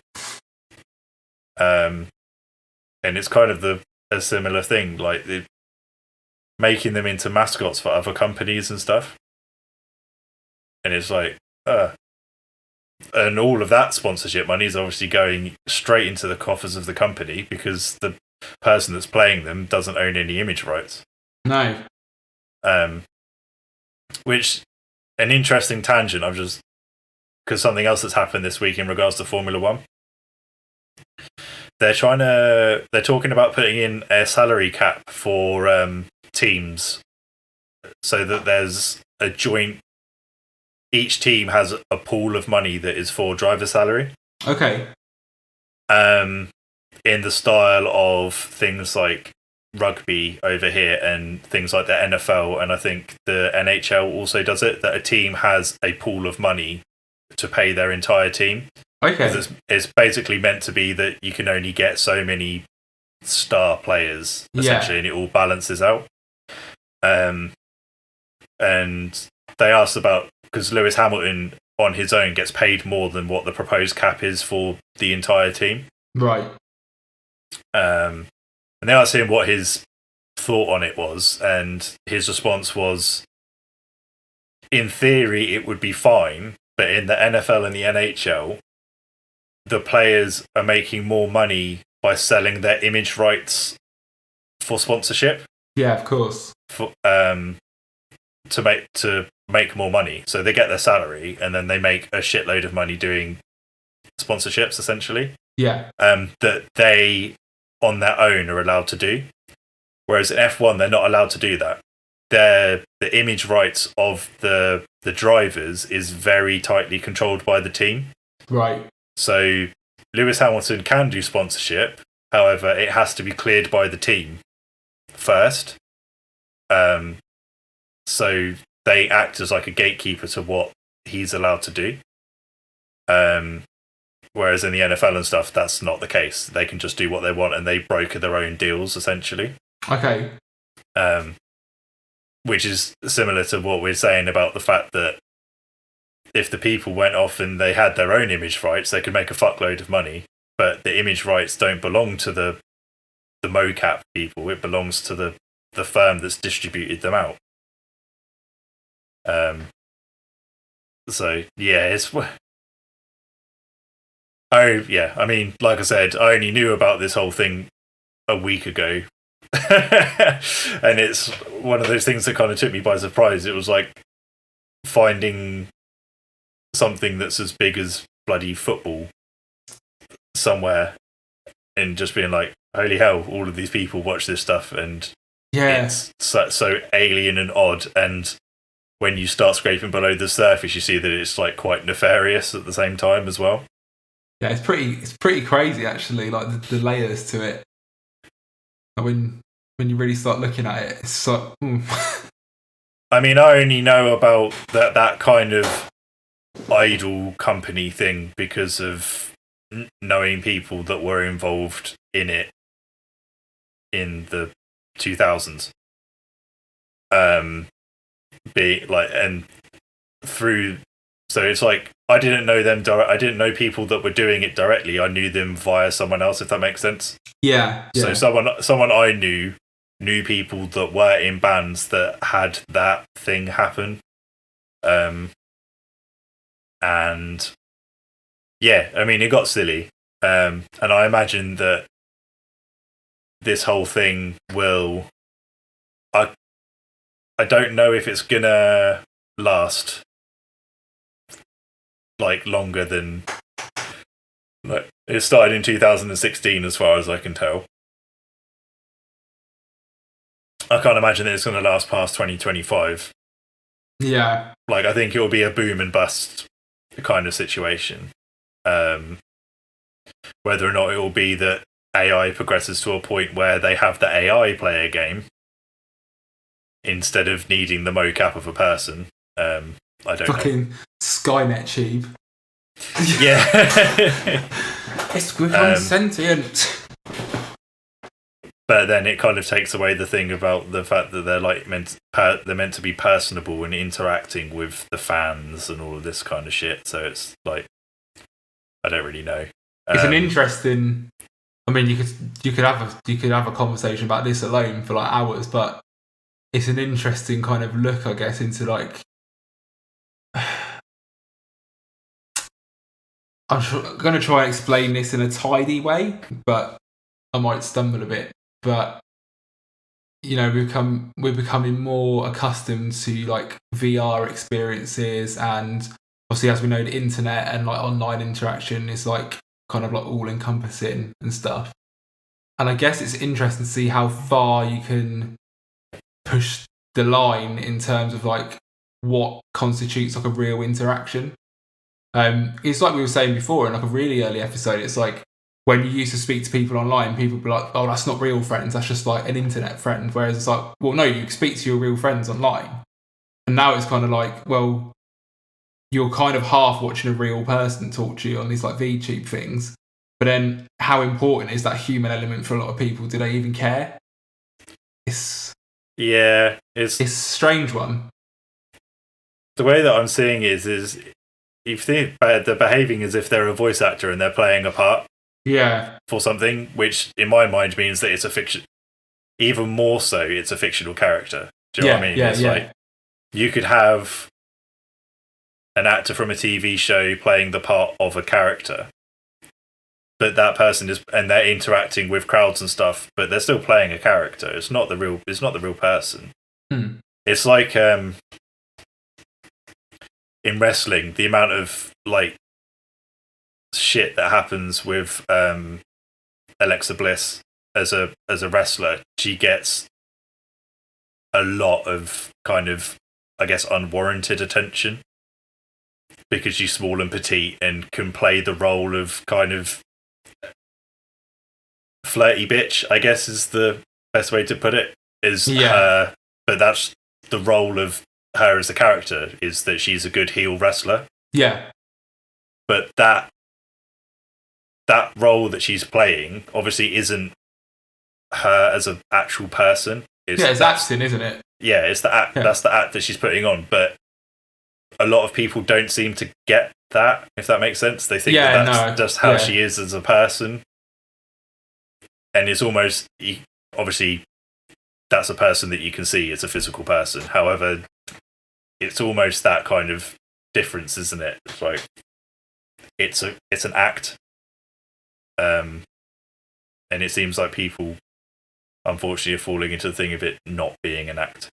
And it's kind of a similar thing, like making them into mascots for other companies and stuff. And it's like, and all of that sponsorship money is obviously going straight into the coffers of the company, because the person that's playing them doesn't own any image rights. No. Which, an interesting tangent. Because something else that's happened this week in regards to Formula One. They're talking about putting in a salary cap for teams, so that there's a joint. Each team has a pool of money that is for driver salary. Okay. In the style of things like rugby over here and things like the NFL, and I think the NHL also does it, that a team has a pool of money to pay their entire team. Okay. It's basically meant to be that you can only get so many star players, essentially, and it all balances out. And they asked about, because Lewis Hamilton on his own gets paid more than what the proposed cap is for the entire team. Right. And they asked him what his thought on it was, and his response was, in theory, it would be fine, but in the NFL and the NHL, the players are making more money by selling their image rights for sponsorship. Yeah, of course. To make more money. So they get their salary and then they make a shitload of money doing sponsorships, essentially. Yeah. That they, on their own, are allowed to do. Whereas in F1, they're not allowed to do that. The image rights of the drivers is very tightly controlled by the team. Right. So Lewis Hamilton can do sponsorship, however, it has to be cleared by the team first. So they act as like a gatekeeper to what he's allowed to do. Whereas in the NFL and stuff, that's not the case. They can just do what they want and they broker their own deals, essentially. Okay. Which is similar to what we're saying about the fact that if the people went off and they had their own image rights, they could make a fuckload of money. But the image rights don't belong to the mocap people. It belongs to the firm that's distributed them out. So yeah, I mean, like I said, I only knew about this whole thing a week ago. And it's one of those things that kind of took me by surprise. It was like finding something that's as big as bloody football somewhere and just being like, holy hell, all of these people watch this stuff, and it's so alien and odd. And when you start scraping below the surface, you see that it's like quite nefarious at the same time as well. Yeah, it's pretty crazy, actually, like the layers to it. When you really start looking at it, it's so... I mean, I only know about that kind of idol company thing because of knowing people that were involved in it in the 2000s. Be like, and through, so it's like I didn't know them I didn't know people that were doing it directly. I knew them via someone else, if that makes sense. Yeah. So someone I knew people that were in bands that had that thing happen. And yeah, I mean, it got silly. And I imagine that this whole thing will, I don't know if it's gonna last like longer than, like, it started in 2016 as far as I can tell. I can't imagine that it's going to last past 2025. Yeah. Like, I think it will be a boom and bust kind of situation. Whether or not it will be that AI progresses to a point where they have the AI play a game instead of needing the mocap of a person. I don't Fucking know. Skynet cheap. Yeah. It's become sentient. But then it kind of takes away the thing about the fact that they're like they're meant to be personable and interacting with the fans and all of this kind of shit. So it's like, I don't really know. It's an interesting. I mean, you could have a conversation about this alone for like hours, but it's an interesting kind of look, I guess, into like. I'm going to try and explain this in a tidy way, but I might stumble a bit, but you know, we're becoming more accustomed to like VR experiences, and obviously, as we know, the internet and like online interaction is like kind of like all encompassing and stuff. And I guess it's interesting to see how far you can push the line in terms of like what constitutes like a real interaction. It's like we were saying before in like a really early episode. It's like when you used to speak to people online, people would be like, "Oh, that's not real friends. That's just like an internet friend." Whereas it's like, well, no, you speak to your real friends online. And now it's kind of like, well, you're kind of half watching a real person talk to you on these like VTube things. But then, how important is that human element for a lot of people? Do they even care? It's a strange one. The way that I'm seeing is you think they're behaving as if they're a voice actor and they're playing a part. Yeah. For something, which in my mind means that it's a fiction. Even more so, it's a fictional character. Do you know what I mean? Yeah, it's like you could have an actor from a TV show playing the part of a character, but that person and they're interacting with crowds and stuff, but they're still playing a character. It's not the real person. It's like in wrestling, the amount of like shit that happens with Alexa Bliss as a wrestler. She gets a lot of kind of, I guess, unwarranted attention because she's small and petite and can play the role of kind of flirty bitch, I guess is the best way to put it. Her, but that's the role of her as a character, is that she's a good heel wrestler. Yeah. But that role that she's playing obviously isn't her as an actual person. It's acting, isn't it? Yeah, it's the act. Yeah. That's the act that she's putting on. But a lot of people don't seem to get that, if that makes sense. They think that's just how she is as a person. And it's almost, obviously, that's a person that you can see. It's a physical person. However, it's almost that kind of difference, isn't it? It's like, it's an act. And it seems like people, unfortunately, are falling into the thing of it not being an act.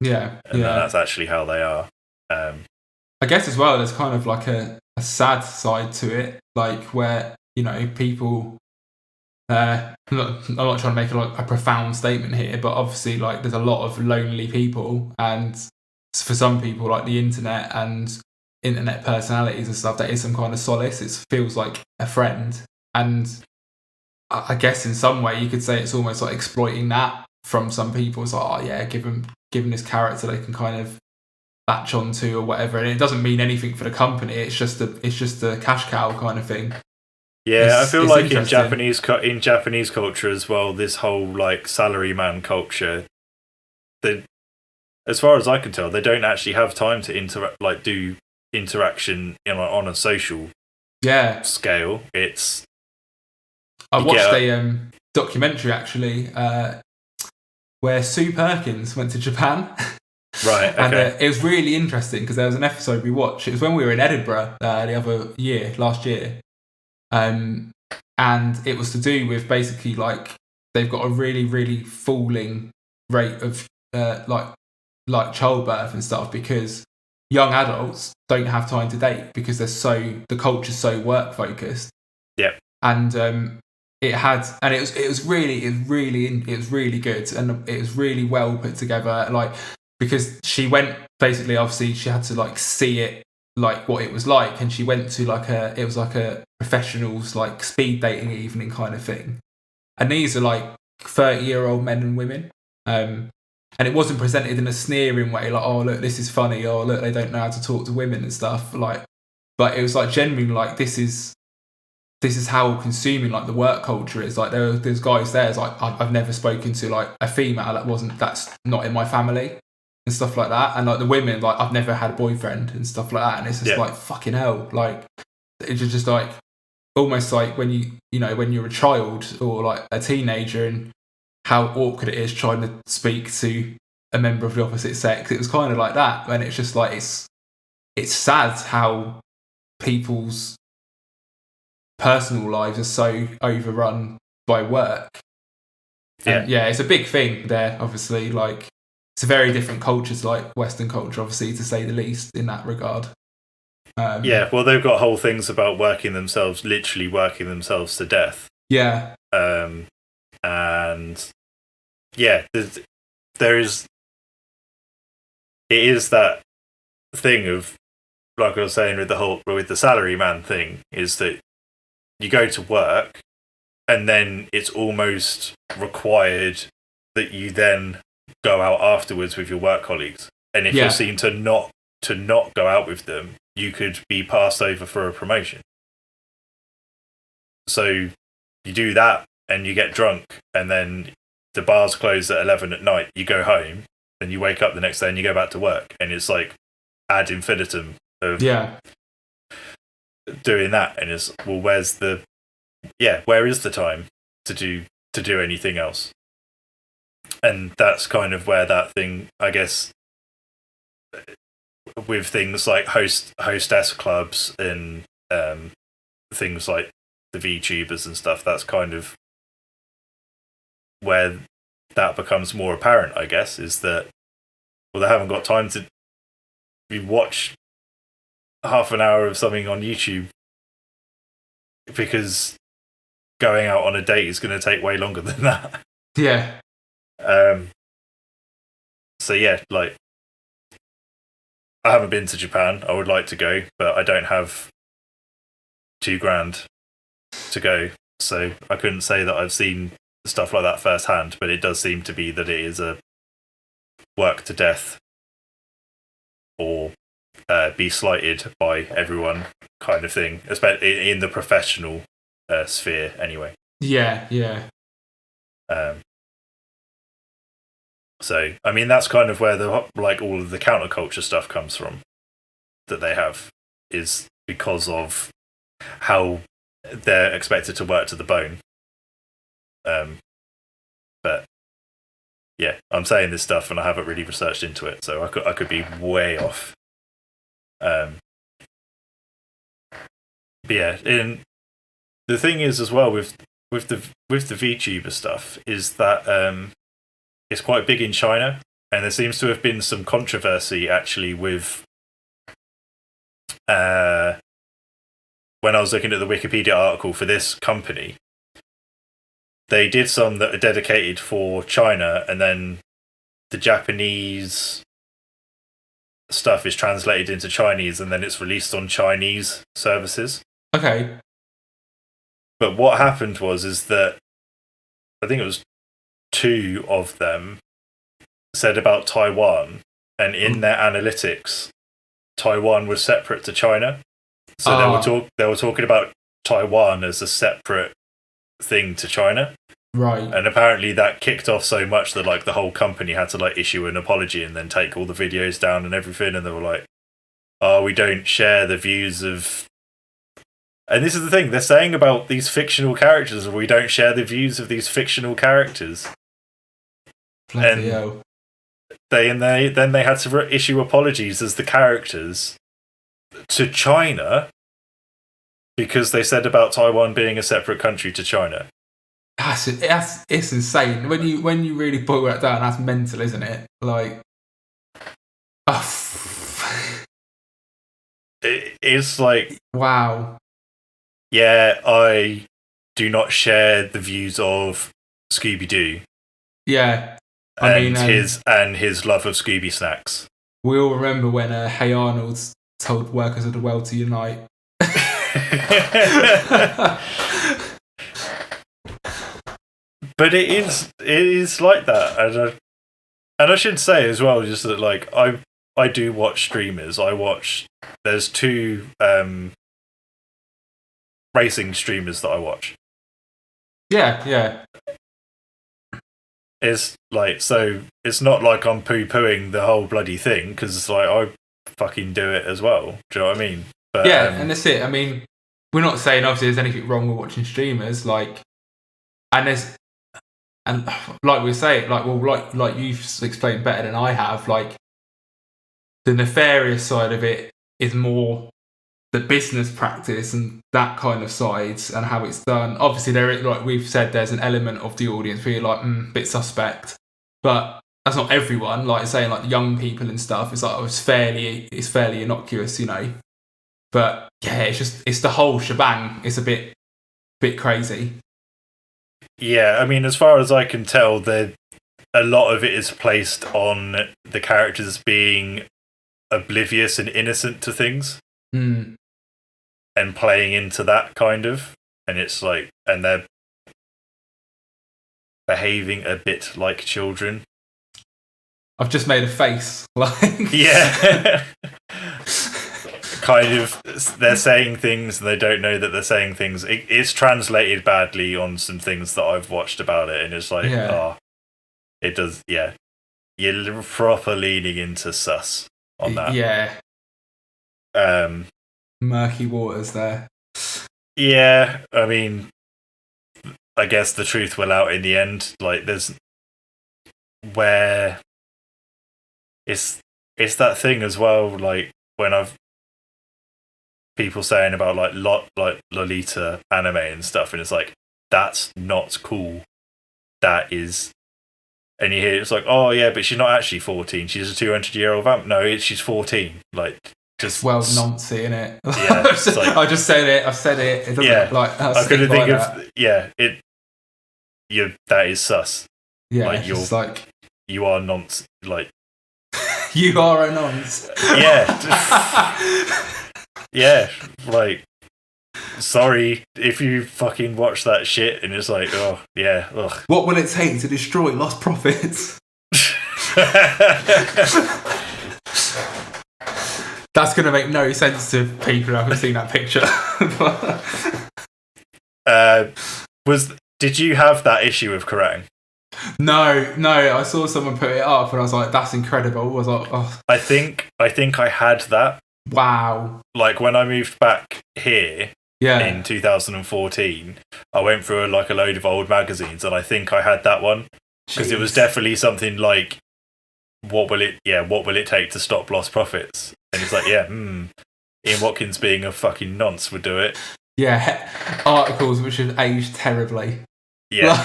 Yeah. And that's actually how they are. I guess as well, there's kind of like a sad side to it, like where, you know, people... I'm not trying to make a profound statement here, but obviously, like, there's a lot of lonely people, and for some people, like the internet and internet personalities and stuff, that is some kind of solace. It feels like a friend, and I guess in some way you could say it's almost like exploiting that from some people. It's like, oh yeah, give them this character they can kind of latch onto or whatever, and it doesn't mean anything for the company. It's just a cash cow kind of thing. Yeah, I feel like in Japanese culture as well, this whole like salaryman culture, as far as I can tell, they don't actually have time to do interaction on a social scale. I watched a documentary actually where Sue Perkins went to Japan. Right, okay. And it was really interesting because there was an episode we watched. It was when we were in Edinburgh last year. And it was to do with basically like they've got a really, really falling rate of like childbirth and stuff because young adults don't have time to date because the culture's so work focused. Yeah. And it was really good, and it was really well put together. Like because she went basically, obviously she had to like see it like what it was like, and she went to it was like a professionals like speed dating evening kind of thing, and these are like 30-year-old men and women, and it wasn't presented in a sneering way like, oh look, this is funny, or look, they don't know how to talk to women and stuff, like, but it was like genuinely like this is how consuming like the work culture is. Like there's guys there, it's like I've never spoken to like a female that's not in my family and stuff like that, and like the women, like I've never had a boyfriend and stuff like that, and it's just like fucking hell, like it's just like almost like when when you're a child or like a teenager and how awkward it is trying to speak to a member of the opposite sex. It was kind of like that, and it's just like it's sad how people's personal lives are so overrun by work. And it's a big thing there, obviously. Like, it's a very different culture to like Western culture, obviously, to say the least, in that regard. Well, they've got whole things about literally working themselves to death. Yeah. And yeah, there is. It is that thing of, like I was saying with the salary man thing, is that you go to work, and then it's almost required that you then go out afterwards with your work colleagues. And if you're seen to not go out with them, you could be passed over for a promotion. So you do that and you get drunk, and then the bars close at 11 at night. You go home, then you wake up the next day and you go back to work, and it's like ad infinitum of doing that. And it's, well, where is the time to do anything else? And that's kind of where that thing, I guess, with things like hostess clubs and things like the Vtubers and stuff, that's kind of where that becomes more apparent, I guess, is that, well, they haven't got time to watch half an hour of something on YouTube because going out on a date is going to take way longer than that. Yeah. So yeah, like, I haven't been to Japan. I would like to go, but I don't have $2,000 to go, so I couldn't say that I've seen stuff like that firsthand. But it does seem to be that it is a work to death or be slighted by everyone kind of thing, especially in the professional sphere, anyway. Yeah. So, I mean, that's kind of where all of the counterculture stuff comes from that they have, is because of how they're expected to work to the bone. But yeah, I'm saying this stuff and I haven't really researched into it, so I could be way off. But yeah, and the thing is as well with the VTuber stuff is that it's quite big in China, and there seems to have been some controversy actually with when I was looking at the Wikipedia article for this company. They did some that are dedicated for China, and then the Japanese stuff is translated into Chinese, and then it's released on Chinese services. Okay. But what happened is that I think it was 2 of them said about Taiwan, and in their analytics, Taiwan was separate to China. So they were talking about Taiwan as a separate thing to China. Right. And apparently that kicked off so much that like the whole company had to like issue an apology and then take all the videos down and everything, and they were like, "Oh, we don't share the views of..." And this is the thing, they're saying about these fictional characters, we don't share the views of these fictional characters. Bloody hell. Then they had to issue apologies as the characters to China because they said about Taiwan being a separate country to China. It's insane. When you really boil that down, that's mental, isn't it? Like, it's like, wow. Yeah, I do not share the views of Scooby-Doo. Yeah. His love of Scooby snacks. We all remember when Hey Arnold told workers of the world to unite. But it is like that, and I should say as well, just that like I do watch streamers. There's 2 racing streamers that I watch. Yeah. It's like, so it's not like I'm poo-pooing the whole bloody thing, because it's like I fucking do it as well. Do you know what I mean? But, yeah, and that's it. I mean, we're not saying obviously there's anything wrong with watching streamers, like, and like we say, like you've explained better than I have, like the nefarious side of it is more the business practice and that kind of sides and how it's done. Obviously, like we've said, there's an element of the audience where you're like, bit suspect, but that's not everyone. Like saying, like young people and stuff. It's like it's fairly innocuous, you know. But yeah, it's the whole shebang. It's a bit crazy. Yeah, I mean, as far as I can tell, a lot of it is placed on the characters being oblivious and innocent to things. And playing into that kind of, and it's like, and they're behaving a bit like children. I've just made a face, like yeah, kind of. They're saying things and they don't know that they're saying things. It's translated badly on some things that I've watched about it, and it's like, it does. Yeah, you're proper leaning into sus on that. Yeah. Murky waters there. Yeah, I mean, I guess the truth will out in the end. Like, there's where it's that thing as well. Like when I've people saying about like Lolita anime and stuff, and it's like that's not cool. That is, and you hear it's like, oh yeah, but she's not actually 14. She's a 200-year-old vamp. No, she's 14. Like. Just well noncy, innit? Yeah, like, I just said it. I said it. It doesn't I couldn't think of that is sus. Yeah, like you're like you are nonce. Like you are a nonce. Yeah, yeah. Like sorry if you fucking watch that shit and it's like, oh yeah. Ugh. What will it take to destroy Lost Prophets? That's going to make no sense to people who haven't seen that picture. Did you have that issue of Kerrang? No. I saw someone put it up and I was like, that's incredible. I was like, oh. I think I had that. Wow. Like when I moved back here in 2014, I went through a load of old magazines and I think I had that one. Because it was definitely something like, what will it take to stop Lost Prophets? And it's like, Ian Watkins being a fucking nonce would do it. Yeah, articles which have aged terribly. Yeah.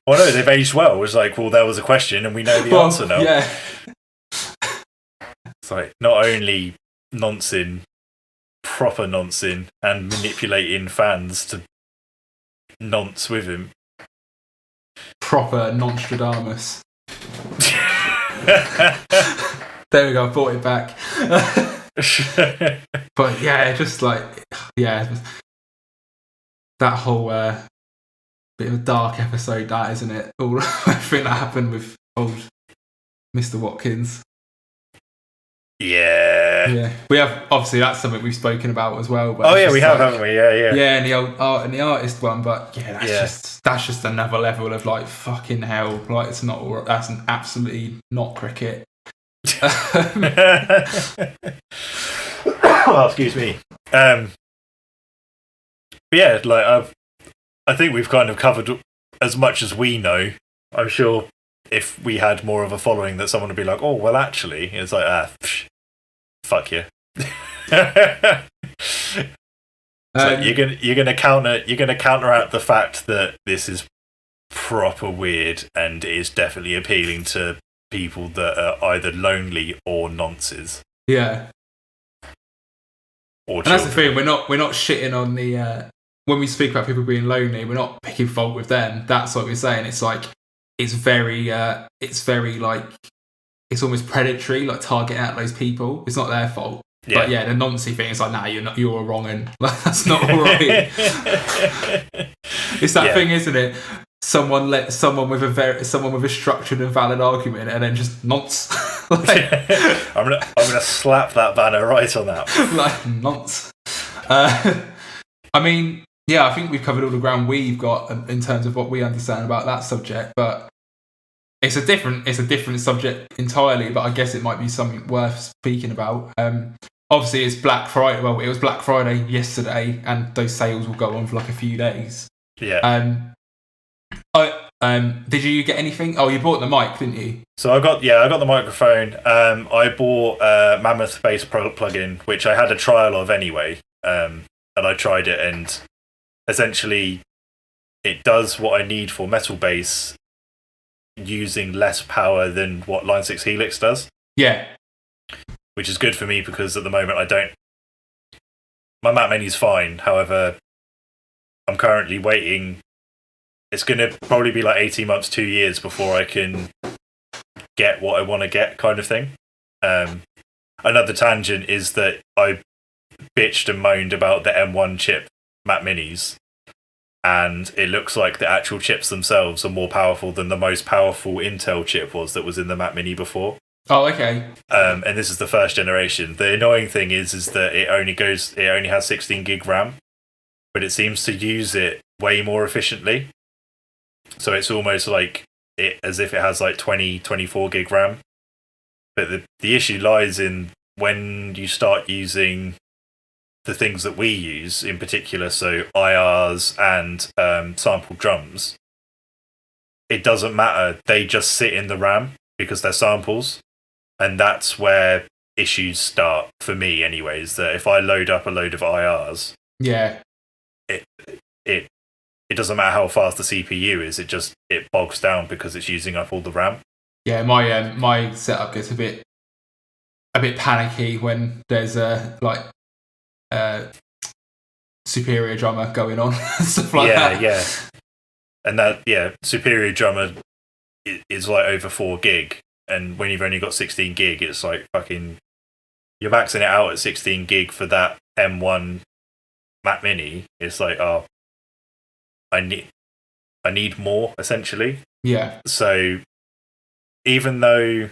Well, no, they've aged well. It was like, well, there was a question and we know the answer now. Yeah. It's like, not only proper noncing, and manipulating fans to nonce with him. Proper Nostradamus. There we go, I brought it back. But yeah, just like, that whole bit of a dark episode, that, isn't it? All everything that happened with old Mr. Watkins. Yeah. We have, obviously, that's something we've spoken about as well. But we have, haven't we? Yeah. Yeah, and the old art and the artist one, but that's just another level of like fucking hell. Like that's absolutely not cricket. Oh, excuse me. But yeah, like I think we've kind of covered as much as we know. I'm sure if we had more of a following, that someone would be like, "Oh, well, actually," it's like, fuck you. So you're gonna counteract the fact that this is proper weird and is definitely appealing to people that are either lonely or nonces. Yeah. Or and that's the thing, we're not shitting on the when we speak about people being lonely, we're not picking fault with them. That's what we're saying. It's like it's very like it's almost predatory, like targeting at those people. It's not their fault. Yeah. But yeah, the noncy thing is like, nah, you're wrong, and like, that's not all right. It's that thing, isn't it? Someone with a structured and valid argument, and then just nonce. Like, I'm gonna slap that banner right on that. Like nonce. I mean, yeah, I think we've covered all the ground we've got in terms of what we understand about that subject, but it's a different subject entirely. But I guess it might be something worth speaking about. Obviously, it's Black Friday. Well, it was Black Friday yesterday, and those sales will go on for like a few days. Yeah. Did you get anything? Oh, you bought the mic, didn't you? So I got the microphone. I bought a Mammoth Bass plugin, which I had a trial of anyway, and I tried it, and essentially it does what I need for metal bass using less power than what Line 6 Helix does. Yeah. Which is good for me because at the moment my Mac Mini's fine. However, I'm currently waiting. It's going to probably be like 18 months, 2 years before I can get what I want to get, kind of thing. Another tangent is that I bitched and moaned about the M1 chip Mac Minis, and it looks like the actual chips themselves are more powerful than the most powerful Intel chip was that was in the Mac Mini before. Oh, okay. And this is the first generation. The annoying thing is that it only has 16 gig RAM, but it seems to use it way more efficiently. So it's almost like as if it has like 24 gig RAM. But the issue lies in when you start using the things that we use in particular, so IRs and sampled drums. It doesn't matter. They just sit in the RAM because they're samples. And that's where issues start for me anyways, that if I load up a load of IRs, it doesn't matter how fast the CPU is, it bogs down because it's using up all the RAM. Yeah, my setup gets a bit panicky when there's a superior drummer going on, stuff like that. Yeah. And superior drummer is like over 4 gig, and when you've only got 16 gig, it's like fucking you're maxing it out at 16 gig for that M1 Mac Mini. It's like, oh, I need more, essentially. Yeah. So even though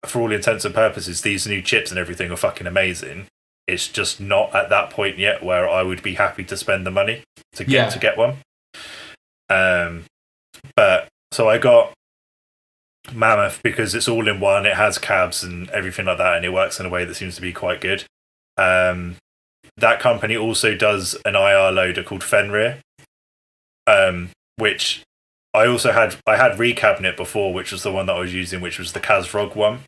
for all intents and purposes these new chips and everything are fucking amazing, it's just not at that point yet where I would be happy to spend the money to get one. But so I got Mammoth because it's all in one, it has cabs and everything like that, and it works in a way that seems to be quite good. That company also does an IR loader called Fenrir, which I had Recabinet before, which was the one that I was using, which was the Kazrog one,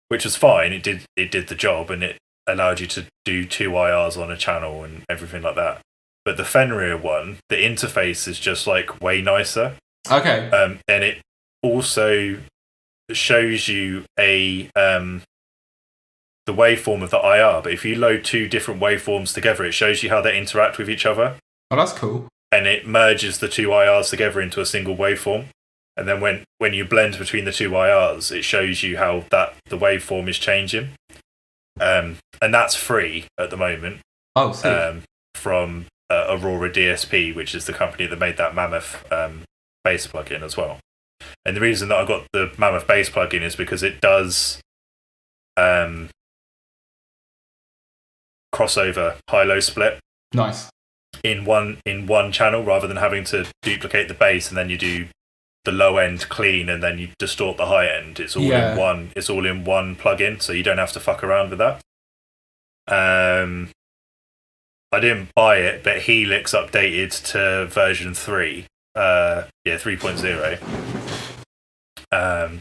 which was fine. It did the job, and it allowed you to do 2 IRs on a channel and everything like that. But the Fenrir one, the interface is just like way nicer. Okay. And it also shows you the waveform of the IR, but if you load 2 different waveforms together, it shows you how they interact with each other. Oh, that's cool. And it merges the 2 IRs together into a single waveform. And then when you blend between the 2 IRs, it shows you how the waveform is changing. And that's free at the moment. Oh, sick. From Aurora DSP, which is the company that made that Mammoth bass plugin as well. And the reason that I got the Mammoth bass plugin is because it does crossover high-low split. Nice. In one channel, rather than having to duplicate the bass and then you do the low end clean and then you distort the high end. It's all in one. It's all in one plugin, so you don't have to fuck around with that. I didn't buy it, but Helix updated to version 3. 3.0.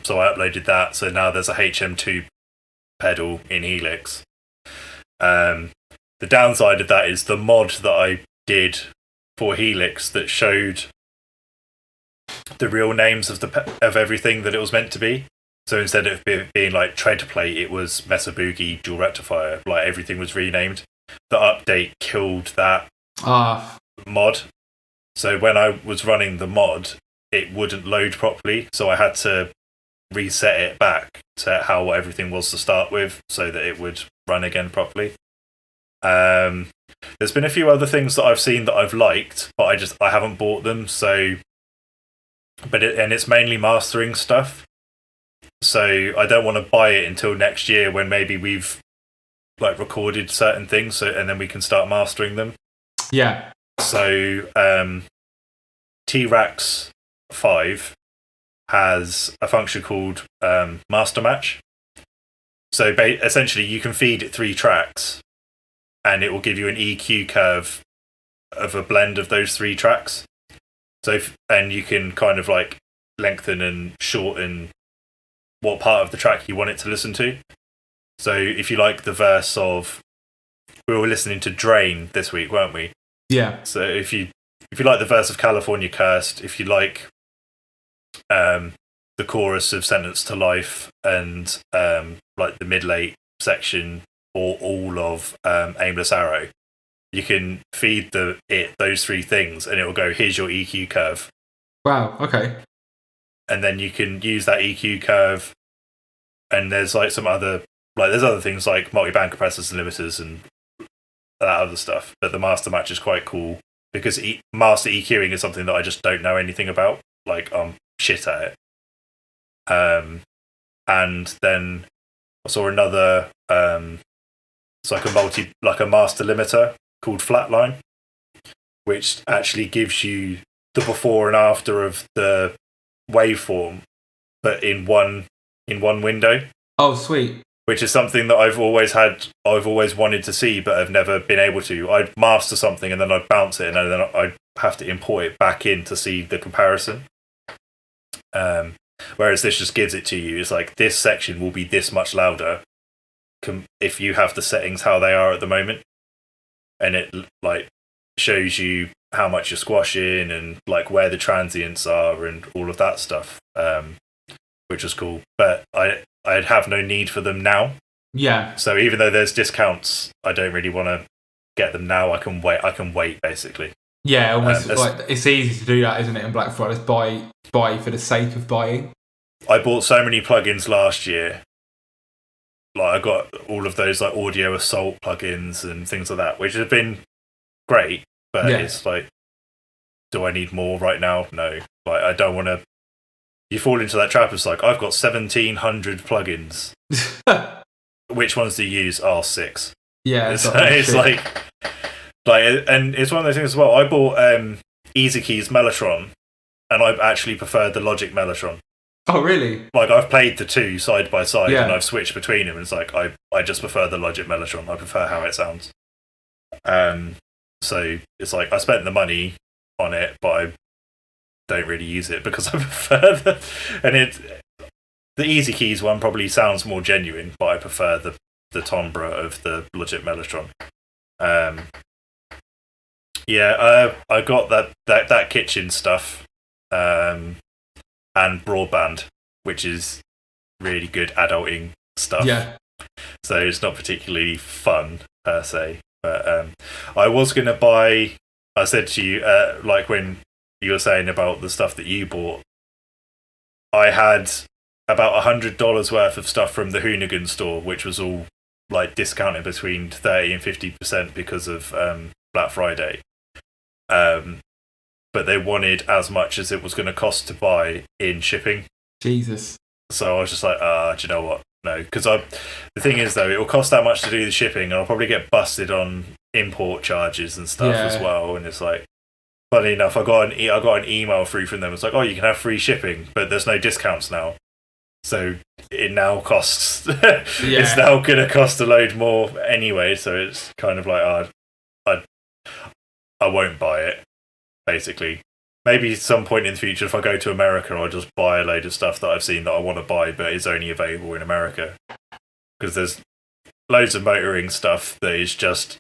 So I uploaded that. So now there's a HM2 pedal in Helix. The downside of that is the mod that I did for Helix that showed the real names of everything that it was meant to be. So instead of being like tread plate, it was Mesa Boogie dual rectifier. Like everything was renamed. The update killed that mod. So when I was running the mod, it wouldn't load properly. So I had to reset it back to how everything was to start with, so that it would run again properly. There's been a few other things that I've seen that I've liked, but I haven't bought them. So, and it's mainly mastering stuff. So I don't want to buy it until next year when maybe we've like recorded certain things, and then we can start mastering them. Yeah. So T-Rax 5 has a function called Master Match. So essentially, you can feed it 3 tracks, and it will give you an EQ curve of a blend of those 3 tracks. And you can kind of like lengthen and shorten what part of the track you want it to listen to. So if you like the verse of, we were listening to Drain this week, weren't we? Yeah. So if you like the verse of California Cursed, if you like the chorus of Sentence to Life, and like the mid-late section, or all of Aimless Arrow, you can feed those three things, and it will go, here's your EQ curve. Wow. Okay. And then you can use that EQ curve, and there's like there's other things like multi-band compressors and limiters and that other stuff. But the master match is quite cool because master EQing is something that I just don't know anything about. Like, I'm shit at it. And then I saw another it's like a master limiter called Flatline, which actually gives you the before and after of the waveform, but in one window. Oh, sweet. Which is something that I've always wanted to see, but I've never been able to. I'd master something and then I'd bounce it, and then I'd have to import it back in to see the comparison. Whereas this just gives it to you. It's like, this section will be this much louder if you have the settings how they are at the moment, and it like shows you how much you're squashing and like where the transients are and all of that stuff, which was cool. But I'd have no need for them now. Yeah. So even though there's discounts, I don't really want to get them now. I can wait basically. Yeah, almost like it's easy to do that, isn't it? In Black Friday, buy for the sake of buying. I bought so many plugins last year. Like, I got all of those like Audio Assault plugins and things like that, which have been great. But it's like, do I need more right now? No. Like, I don't want to. You fall into that trap. It's like, I've got 1,700 plugins. Which ones do you use? Oh, 6. Yeah, it's like, and it's one of those things as well. I bought Easy Keys Mellotron, and I actually preferred the Logic Mellotron. Oh, really? Like, I've played the two side by side, and I've switched between them. And it's like, I just prefer the Logic Mellotron. I prefer how it sounds. So it's like, I spent the money on it, but I don't really use it because I prefer the Easy Keys one probably sounds more genuine, but I prefer the timbre of the Logic Mellotron. I got that kitchen stuff, and Broadband, which is really good adulting stuff. Yeah. So it's not particularly fun per se, but I was gonna buy. I said to you, like when you were saying about the stuff that you bought, I had about $100 worth of stuff from the Hoonigan store, which was all like discounted between 30 and 50% because of Black Friday. But they wanted as much as it was going to cost to buy in shipping. Jesus. So I was just like, do you know what? No, because the thing is though, it will cost that much to do the shipping, and I'll probably get busted on import charges and stuff as well. And it's like, funny enough, I got an email through from them. It's like, oh, you can have free shipping, but there's no discounts now. So it now costs. It's now going to cost a load more anyway. So it's kind of like, I won't buy it. Basically, maybe at some point in the future, if I go to America, I'll just buy a load of stuff that I've seen that I want to buy, but is only available in America. Because there's loads of motoring stuff that is just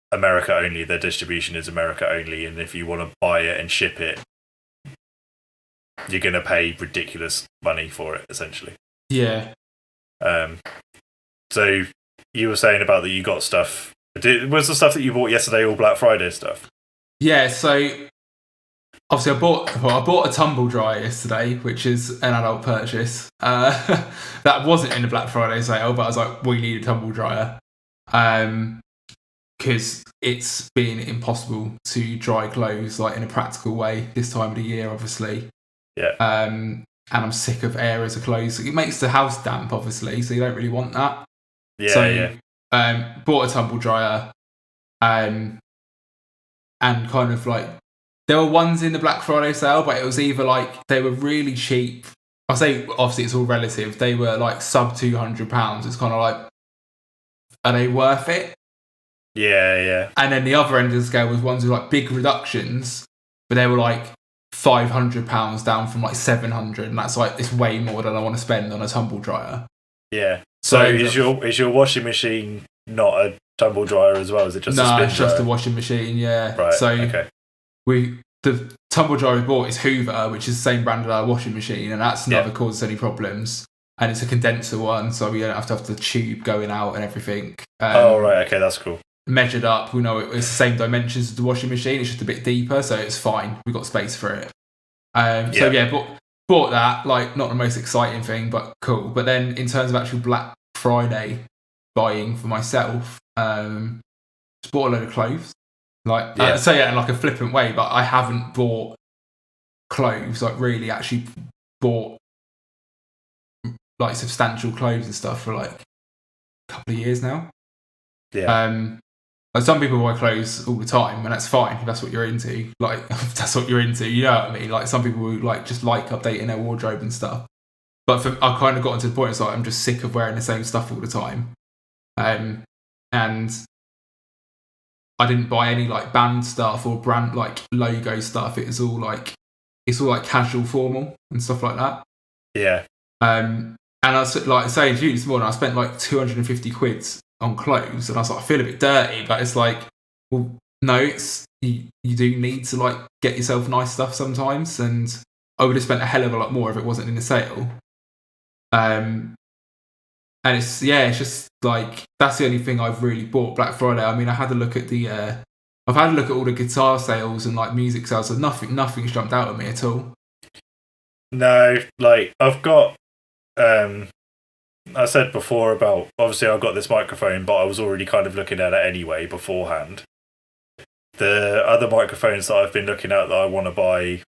America only. Their distribution is America only, and if you want to buy it and ship it, you're going to pay ridiculous money for it, essentially. Yeah. So you were saying about that you got stuff. Was the stuff that you bought yesterday all Black Friday stuff? Yeah, so obviously I bought a tumble dryer yesterday, which is an adult purchase. That wasn't in the Black Friday sale, but I was like, we need a tumble dryer. Because it's been impossible to dry clothes like in a practical way this time of the year, obviously. Yeah. And I'm sick of areas of clothes. It makes the house damp, obviously, so you don't really want that. Bought a tumble dryer, and kind of like, there were ones in the Black Friday sale, but it was either like they were really cheap. I say obviously it's all relative. They were like sub £200. It's kind of like, are they worth it? Yeah. And then the other end of the scale was ones with like big reductions, but they were like £500 down from like 700, and that's like it's way more than I want to spend on a tumble dryer. Yeah. So is your washing machine not a tumble dryer as well? Is it just a spin dryer? No, it's just a washing machine. Yeah. Right. So okay. The tumble dryer we bought is Hoover, which is the same brand as our washing machine, and that's never caused any problems. And it's a condenser one, so we don't have to have the tube going out and everything. Right, okay, that's cool. Measured up, we know it's the same dimensions as the washing machine. It's just a bit deeper, so it's fine. We've got space for it. Bought that. Like, not the most exciting thing, but cool. But then, in terms of actual Black Friday buying for myself, just bought a load of clothes. Like, in like a flippant way, but I haven't bought clothes, like really actually bought like substantial clothes and stuff for like a couple of years now. Yeah. Like some people buy clothes all the time, and that's fine if that's what you're into. Like, if that's what you're into, you know what I mean? Like, some people who like just like updating their wardrobe and stuff. But I kind of gotten to the point, it's like I'm just sick of wearing the same stuff all the time. And I didn't buy any like band stuff or brand like logo stuff. It's all like casual, formal and stuff like that. Yeah. And I was like saying to you this morning, I spent like 250 quid on clothes, and I was like, I feel a bit dirty, but it's like, well, no, it's you do need to like get yourself nice stuff sometimes, and I would have spent a hell of a lot more if it wasn't in the sale. And it's just like that's the only thing I've really bought Black Friday. I mean, I had a look at I've had a look at all the guitar sales and like music sales, and nothing's jumped out at me at all. No, like I've got I said before about obviously I've got this microphone, but I was already kind of looking at it anyway beforehand. The other microphones that I've been looking at that I want to buy,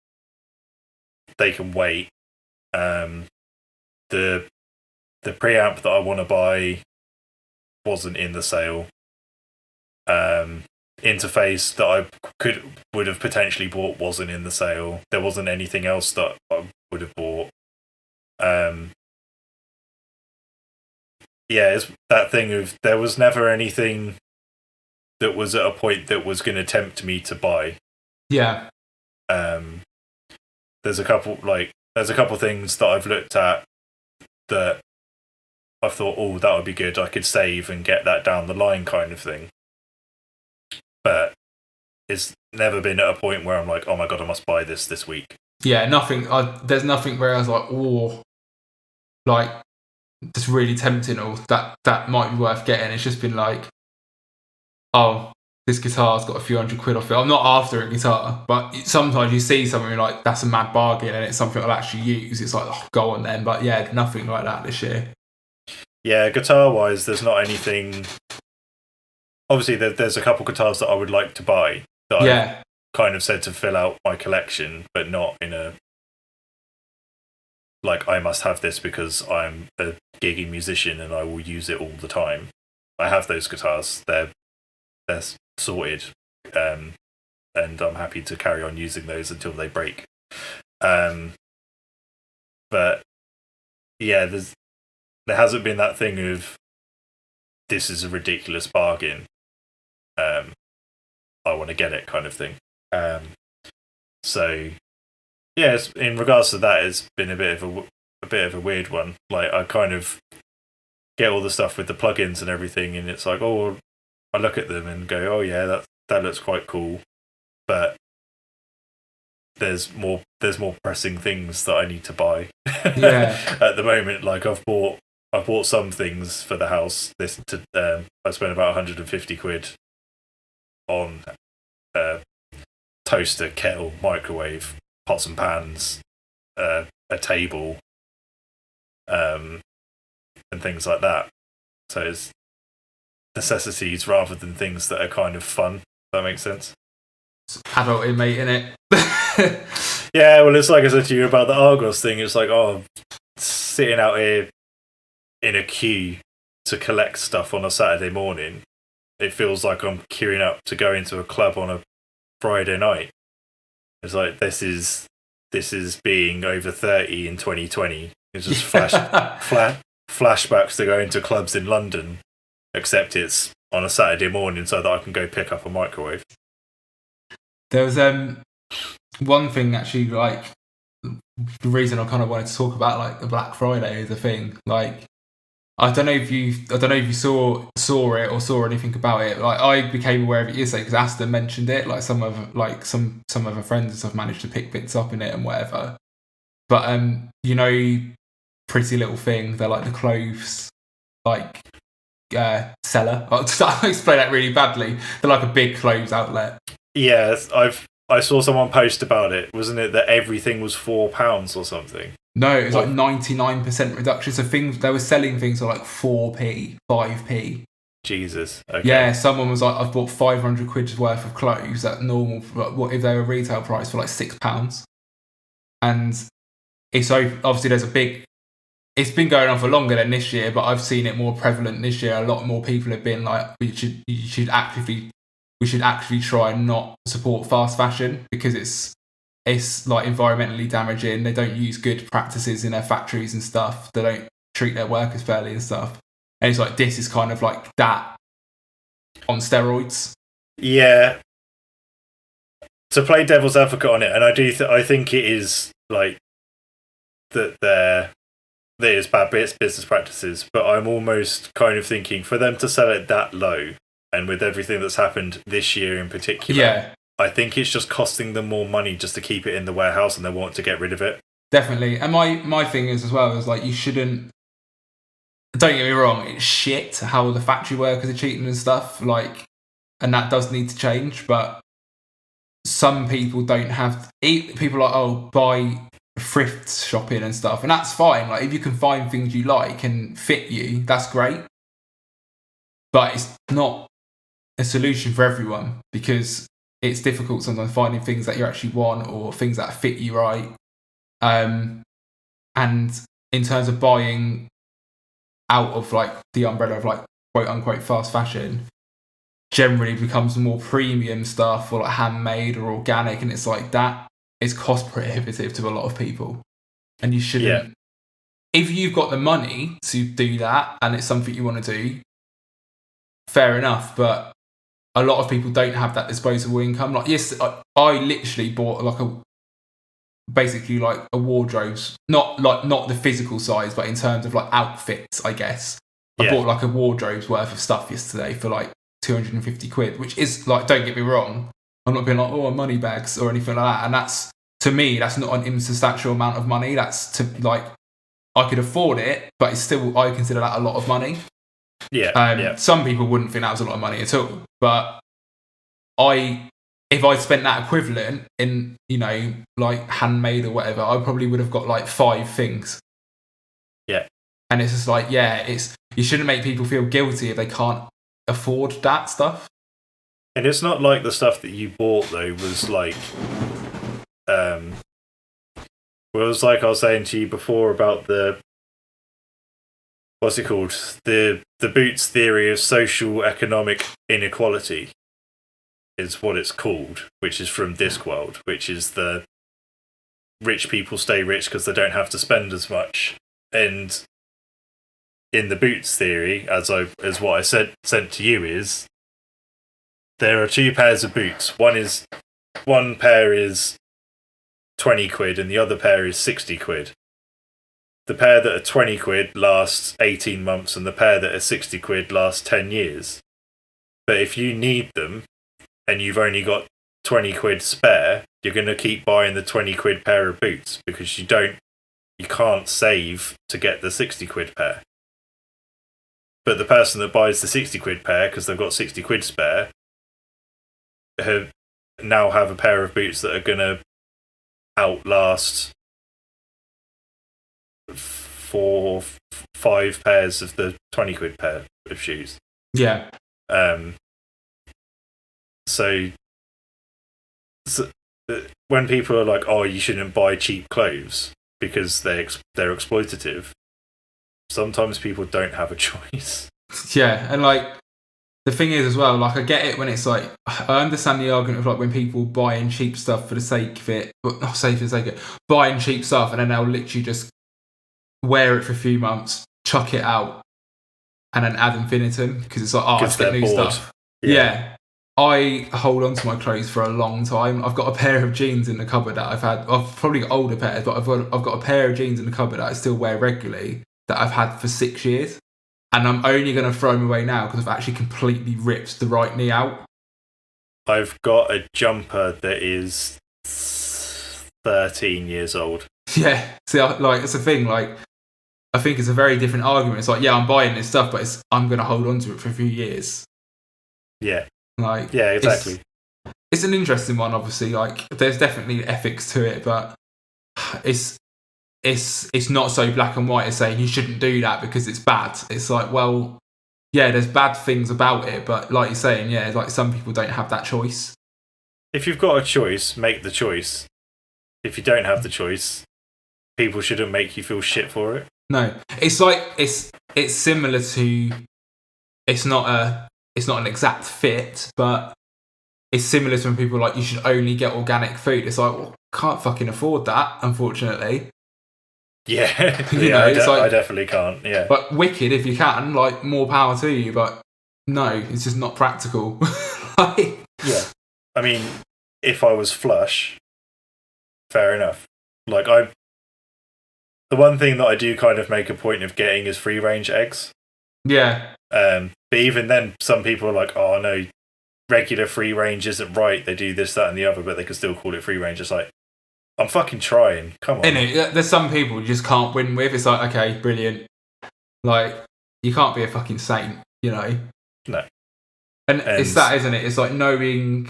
they can wait. The preamp that I want to buy wasn't in the sale. Interface that I would have potentially bought wasn't in the sale. There wasn't anything else that I would have bought. It's that thing of there was never anything that was at a point that was going to tempt me to buy. Yeah. There's a couple things that I've looked at that I thought, oh, that would be good. I could save and get that down the line, kind of thing. But it's never been at a point where I'm like, oh my god, I must buy this week. Yeah, nothing. There's nothing where I was like, oh, like just really tempting, or that might be worth getting. It's just been like, oh, this guitar's got a few £100 off it. I'm not after a guitar, but sometimes you see something like that's a mad bargain and it's something I'll actually use. It's like, oh, go on then. But yeah, nothing like that this year. Yeah, guitar-wise, there's not anything. Obviously, there's a couple guitars that I would like to buy that I've kind of said to fill out my collection, but not in a like I must have this because I'm a gigging musician and I will use it all the time. I have those guitars; they're sorted, and I'm happy to carry on using those until they break. But yeah, there hasn't been that thing of this is a ridiculous bargain. I want to get it, kind of thing. So yeah, in regards to that, it's been a bit of a weird one. Like I kind of get all the stuff with the plugins and everything, and it's like, oh, I look at them and go, oh yeah, that looks quite cool, but there's more pressing things that I need to buy. Yeah. At the moment, like I've bought some things for the house. I spent about 150 quid on toaster, kettle, microwave, pots and pans, a table, and things like that. So it's necessities rather than things that are kind of fun. If that makes sense. It's adulting, mate, innit? Yeah, well, it's like I said to you about the Argos thing. It's like, oh, sitting out here in a queue to collect stuff on a Saturday morning, it feels like I'm queuing up to go into a club on a Friday night. It's like this is being over 30 in 2020. It's just flashbacks to going to clubs in London, except it's on a Saturday morning so that I can go pick up a microwave. There was one thing actually, like the reason I kind of wanted to talk about like the Black Friday is a thing. Like I don't know if you saw it or saw anything about it. Like I became aware of it yesterday because Aston mentioned it. Like some of her friends have managed to pick bits up in it and whatever. But you know, Pretty Little Thing. They're like the clothes like seller. I'll explain that really badly. They're like a big clothes outlet. Yes, I saw someone post about it. Wasn't it that everything was £4 or something? No, it was like 99% reduction. So they were selling things for like 4p, 5p. Jesus. Okay. Yeah, someone was like, I've bought 500 quid's worth of clothes at normal, what if they were retail price for like £6. And it's obviously it's been going on for longer than this year, but I've seen it more prevalent this year. A lot more people have been like, we should actively try and not support fast fashion because it's like environmentally damaging. They don't use good practices in their factories and stuff. They don't treat their workers fairly and stuff. And it's like, this is kind of like that on steroids. Yeah. To play devil's advocate on it, and I think it is like that there is bad business practices, but I'm almost kind of thinking for them to sell it that low, and with everything that's happened this year in particular, yeah, I think it's just costing them more money just to keep it in the warehouse, and they want to get rid of it. Definitely. And my thing is as well is like, you shouldn't. Don't get me wrong, it's shit how the factory workers are cheating and stuff. Like, and that does need to change. But some people don't have. People are like, buy thrift shopping and stuff, and that's fine. Like, if you can find things you like and fit you, that's great. But it's not a solution for everyone because it's difficult sometimes finding things that you actually want or things that fit you right. And in terms of buying out of like the umbrella of like quote unquote fast fashion, generally becomes more premium stuff or like handmade or organic, and it's like that is cost prohibitive to a lot of people, and you shouldn't. Yeah. If you've got the money to do that and it's something you want to do, fair enough, but a lot of people don't have that disposable income. Like, yes, I literally bought basically like a wardrobe's not the physical size, but in terms of like outfits, I guess. I bought like a wardrobe's worth of stuff yesterday for like 250 quid, which is like, don't get me wrong, I'm not being like, oh, money bags or anything like that. And that's, to me, that's not an insubstantial amount of money. That's to like, I could afford it, but it's still, I consider that a lot of money. Yeah. Some people wouldn't think that was a lot of money at all, but if I'd spent that equivalent in, you know, like handmade or whatever, I probably would have got like 5 things. Yeah. And it's just like, you shouldn't make people feel guilty if they can't afford that stuff. And it's not like the stuff that you bought though was like, well, it was like I was saying to you before about what's it called? The Boots theory of social economic inequality is what it's called, which is from Discworld, which is the rich people stay rich because they don't have to spend as much. And in the Boots theory, as what I sent to you, is there are 2 pairs of boots. One pair is 20 quid and the other pair is 60 quid. The pair that are 20 quid lasts 18 months and the pair that are 60 quid lasts 10 years. But if you need them and you've only got 20 quid spare, you're going to keep buying the 20 quid pair of boots because you can't save to get the 60 quid pair. But the person that buys the 60 quid pair because they've got 60 quid spare now have a pair of boots that are going to outlast 4, 5 pairs of the 20 quid pair of shoes. Yeah. So when people are like, oh, you shouldn't buy cheap clothes because they're exploitative, sometimes people don't have a choice. Yeah, and like the thing is as well, like I get it when it's like, I understand the argument of like when people buying cheap stuff for the sake of it, but not say for the sake of it, buying cheap stuff and then they'll literally just wear it for a few months, chuck it out, and then ad infinitum because it's like, oh, I just get new stuff. Yeah. I hold on to my clothes for a long time. I've got a pair of jeans in the cupboard that I've probably got older pairs, but I've got a pair of jeans in the cupboard that I still wear regularly that I've had for 6 years. And I'm only going to throw them away now because I've actually completely ripped the right knee out. I've got a jumper that is 13 years old. Yeah, see, it's a thing. Like, I think it's a very different argument. It's like, yeah, I'm buying this stuff, but I'm going to hold on to it for a few years. Yeah. Like, yeah, exactly. It's an interesting one, obviously. Like, there's definitely ethics to it, but it's not so black and white as saying you shouldn't do that because it's bad. It's like, well, yeah, there's bad things about it, but like you're saying, yeah, like some people don't have that choice. If you've got a choice, make the choice. If you don't have the choice, people shouldn't make you feel shit for it. No, it's like it's similar to. It's not an exact fit, but it's similar to when people are like you should only get organic food. It's like, well, can't fucking afford that, unfortunately. Yeah, I definitely can't. Yeah, but wicked if you can, like more power to you. But no, it's just not practical. Yeah, I mean, if I was flush, fair enough. Like the one thing that I do kind of make a point of getting is free range eggs. Yeah. But even then, some people are like, "Oh no, regular free range isn't right. They do this, that, and the other, but they can still call it free range." It's like, I'm fucking trying. Come on. There's some people you just can't win with. It's like, okay, brilliant. Like, you can't be a fucking saint, you know? No. And it's that, isn't it? It's like knowing...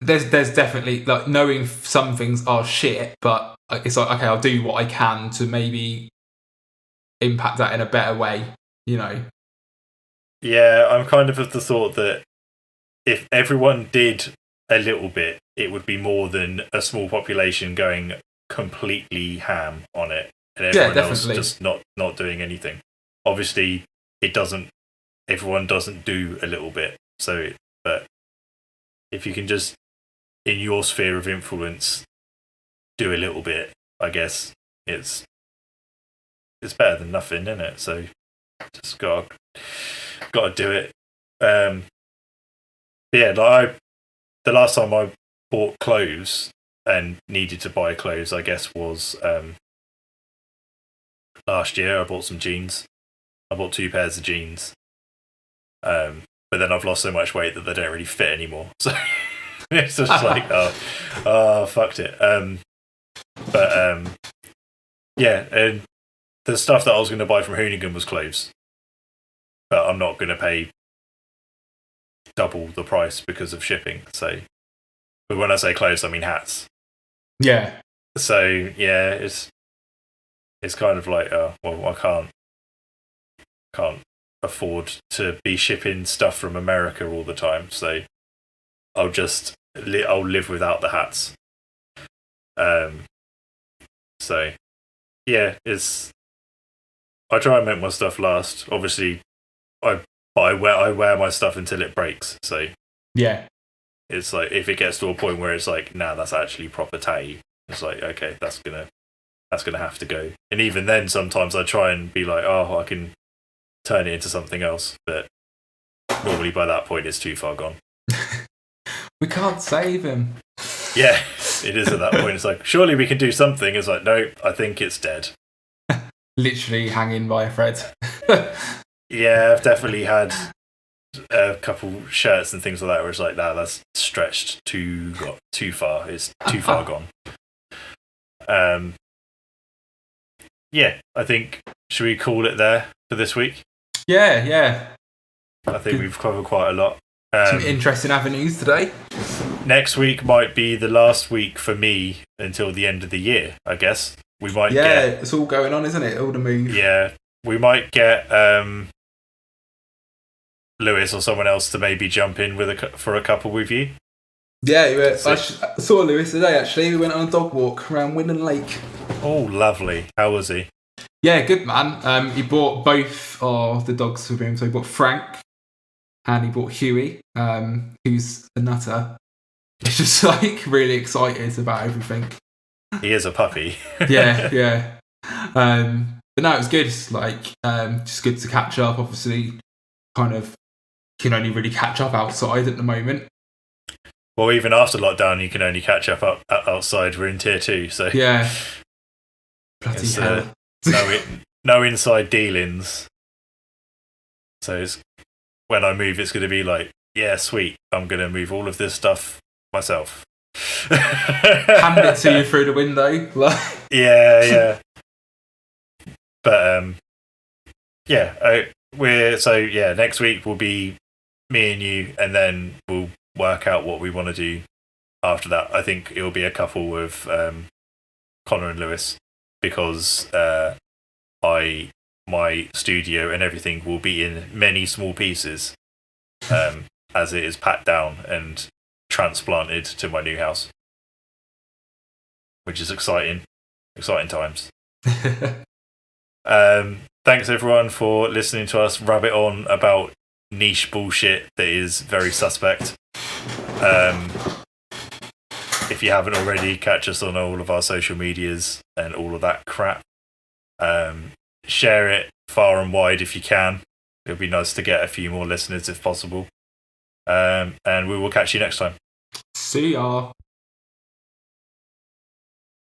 There's definitely, like, knowing some things are shit, but it's like, okay, I'll do what I can to maybe impact that in a better way, you know? Yeah, I'm kind of the thought that if everyone did a little bit, it would be more than a small population going completely ham on it and everyone else just not doing anything. Obviously, everyone doesn't do a little bit. So, but if you can just, in your sphere of influence, do a little bit, I guess it's better than nothing, isn't it? So, just got to do it. Yeah, like the last time I bought clothes and needed to buy clothes, I guess, was last year. I bought some jeans. I bought 2 pairs of jeans. But then I've lost so much weight that they don't really fit anymore. So it's just like, oh, fucked it. Yeah, and the stuff that I was going to buy from Hoonigan was clothes. But I'm not going to pay double the price because of shipping. So, but when I say clothes, I mean hats. Yeah. So yeah, it's kind of like, well, I can't afford to be shipping stuff from America all the time. So I'll just I'll live without the hats. So yeah, I try and make my stuff last. Obviously, I wear my stuff until it breaks. So yeah, it's like if it gets to a point where it's like, nah, that's actually proper tatty. It's like, okay, that's gonna have to go. And even then, sometimes I try and be like, oh, I can turn it into something else. But normally by that point, it's too far gone. We can't save him. Yeah, it is at that point. It's like, surely we can do something. It's like, no, I think it's dead. Literally hanging by a thread. Yeah, I've definitely had a couple shirts and things like that where it's like, nah, that's stretched too far. It's too far gone. Yeah, I think, should we call it there for this week? Yeah. I think we've covered quite a lot. Some interesting avenues today. Next week might be the last week for me until the end of the year, I guess. We might get... it's all going on, isn't it? All the move. Yeah, we might get Lewis or someone else to maybe jump in for a couple with you. Yeah, I saw Lewis today, actually. We went on a dog walk around Winnan Lake. Oh, lovely. How was he? Yeah, good, man. He bought both of the dogs with him. So he bought Frank and he bought Huey, who's a nutter. He's just like really excited about everything. He is a puppy. yeah. But no, it was good. It's like just good to catch up. Obviously, kind of can only really catch up outside at the moment. Well, even after lockdown, you can only catch up outside. We're in tier 2, so yeah. Bloody hell. No inside dealings. So when I move, it's going to be like, yeah, sweet. I'm going to move all of this stuff myself. Hand it to you through the window. yeah. But next week will be me and you, and then we'll work out what we want to do after that. I think it'll be a couple with Connor and Lewis, because my studio and everything will be in many small pieces as it is packed down and transplanted to my new house, which is exciting times. Thanks everyone for listening to us rabbit on about niche bullshit that is very suspect. If you haven't already, catch us on all of our social medias and all of that crap. Share it far and wide if you can. It would be nice to get a few more listeners if possible. And we will catch you next time. See ya.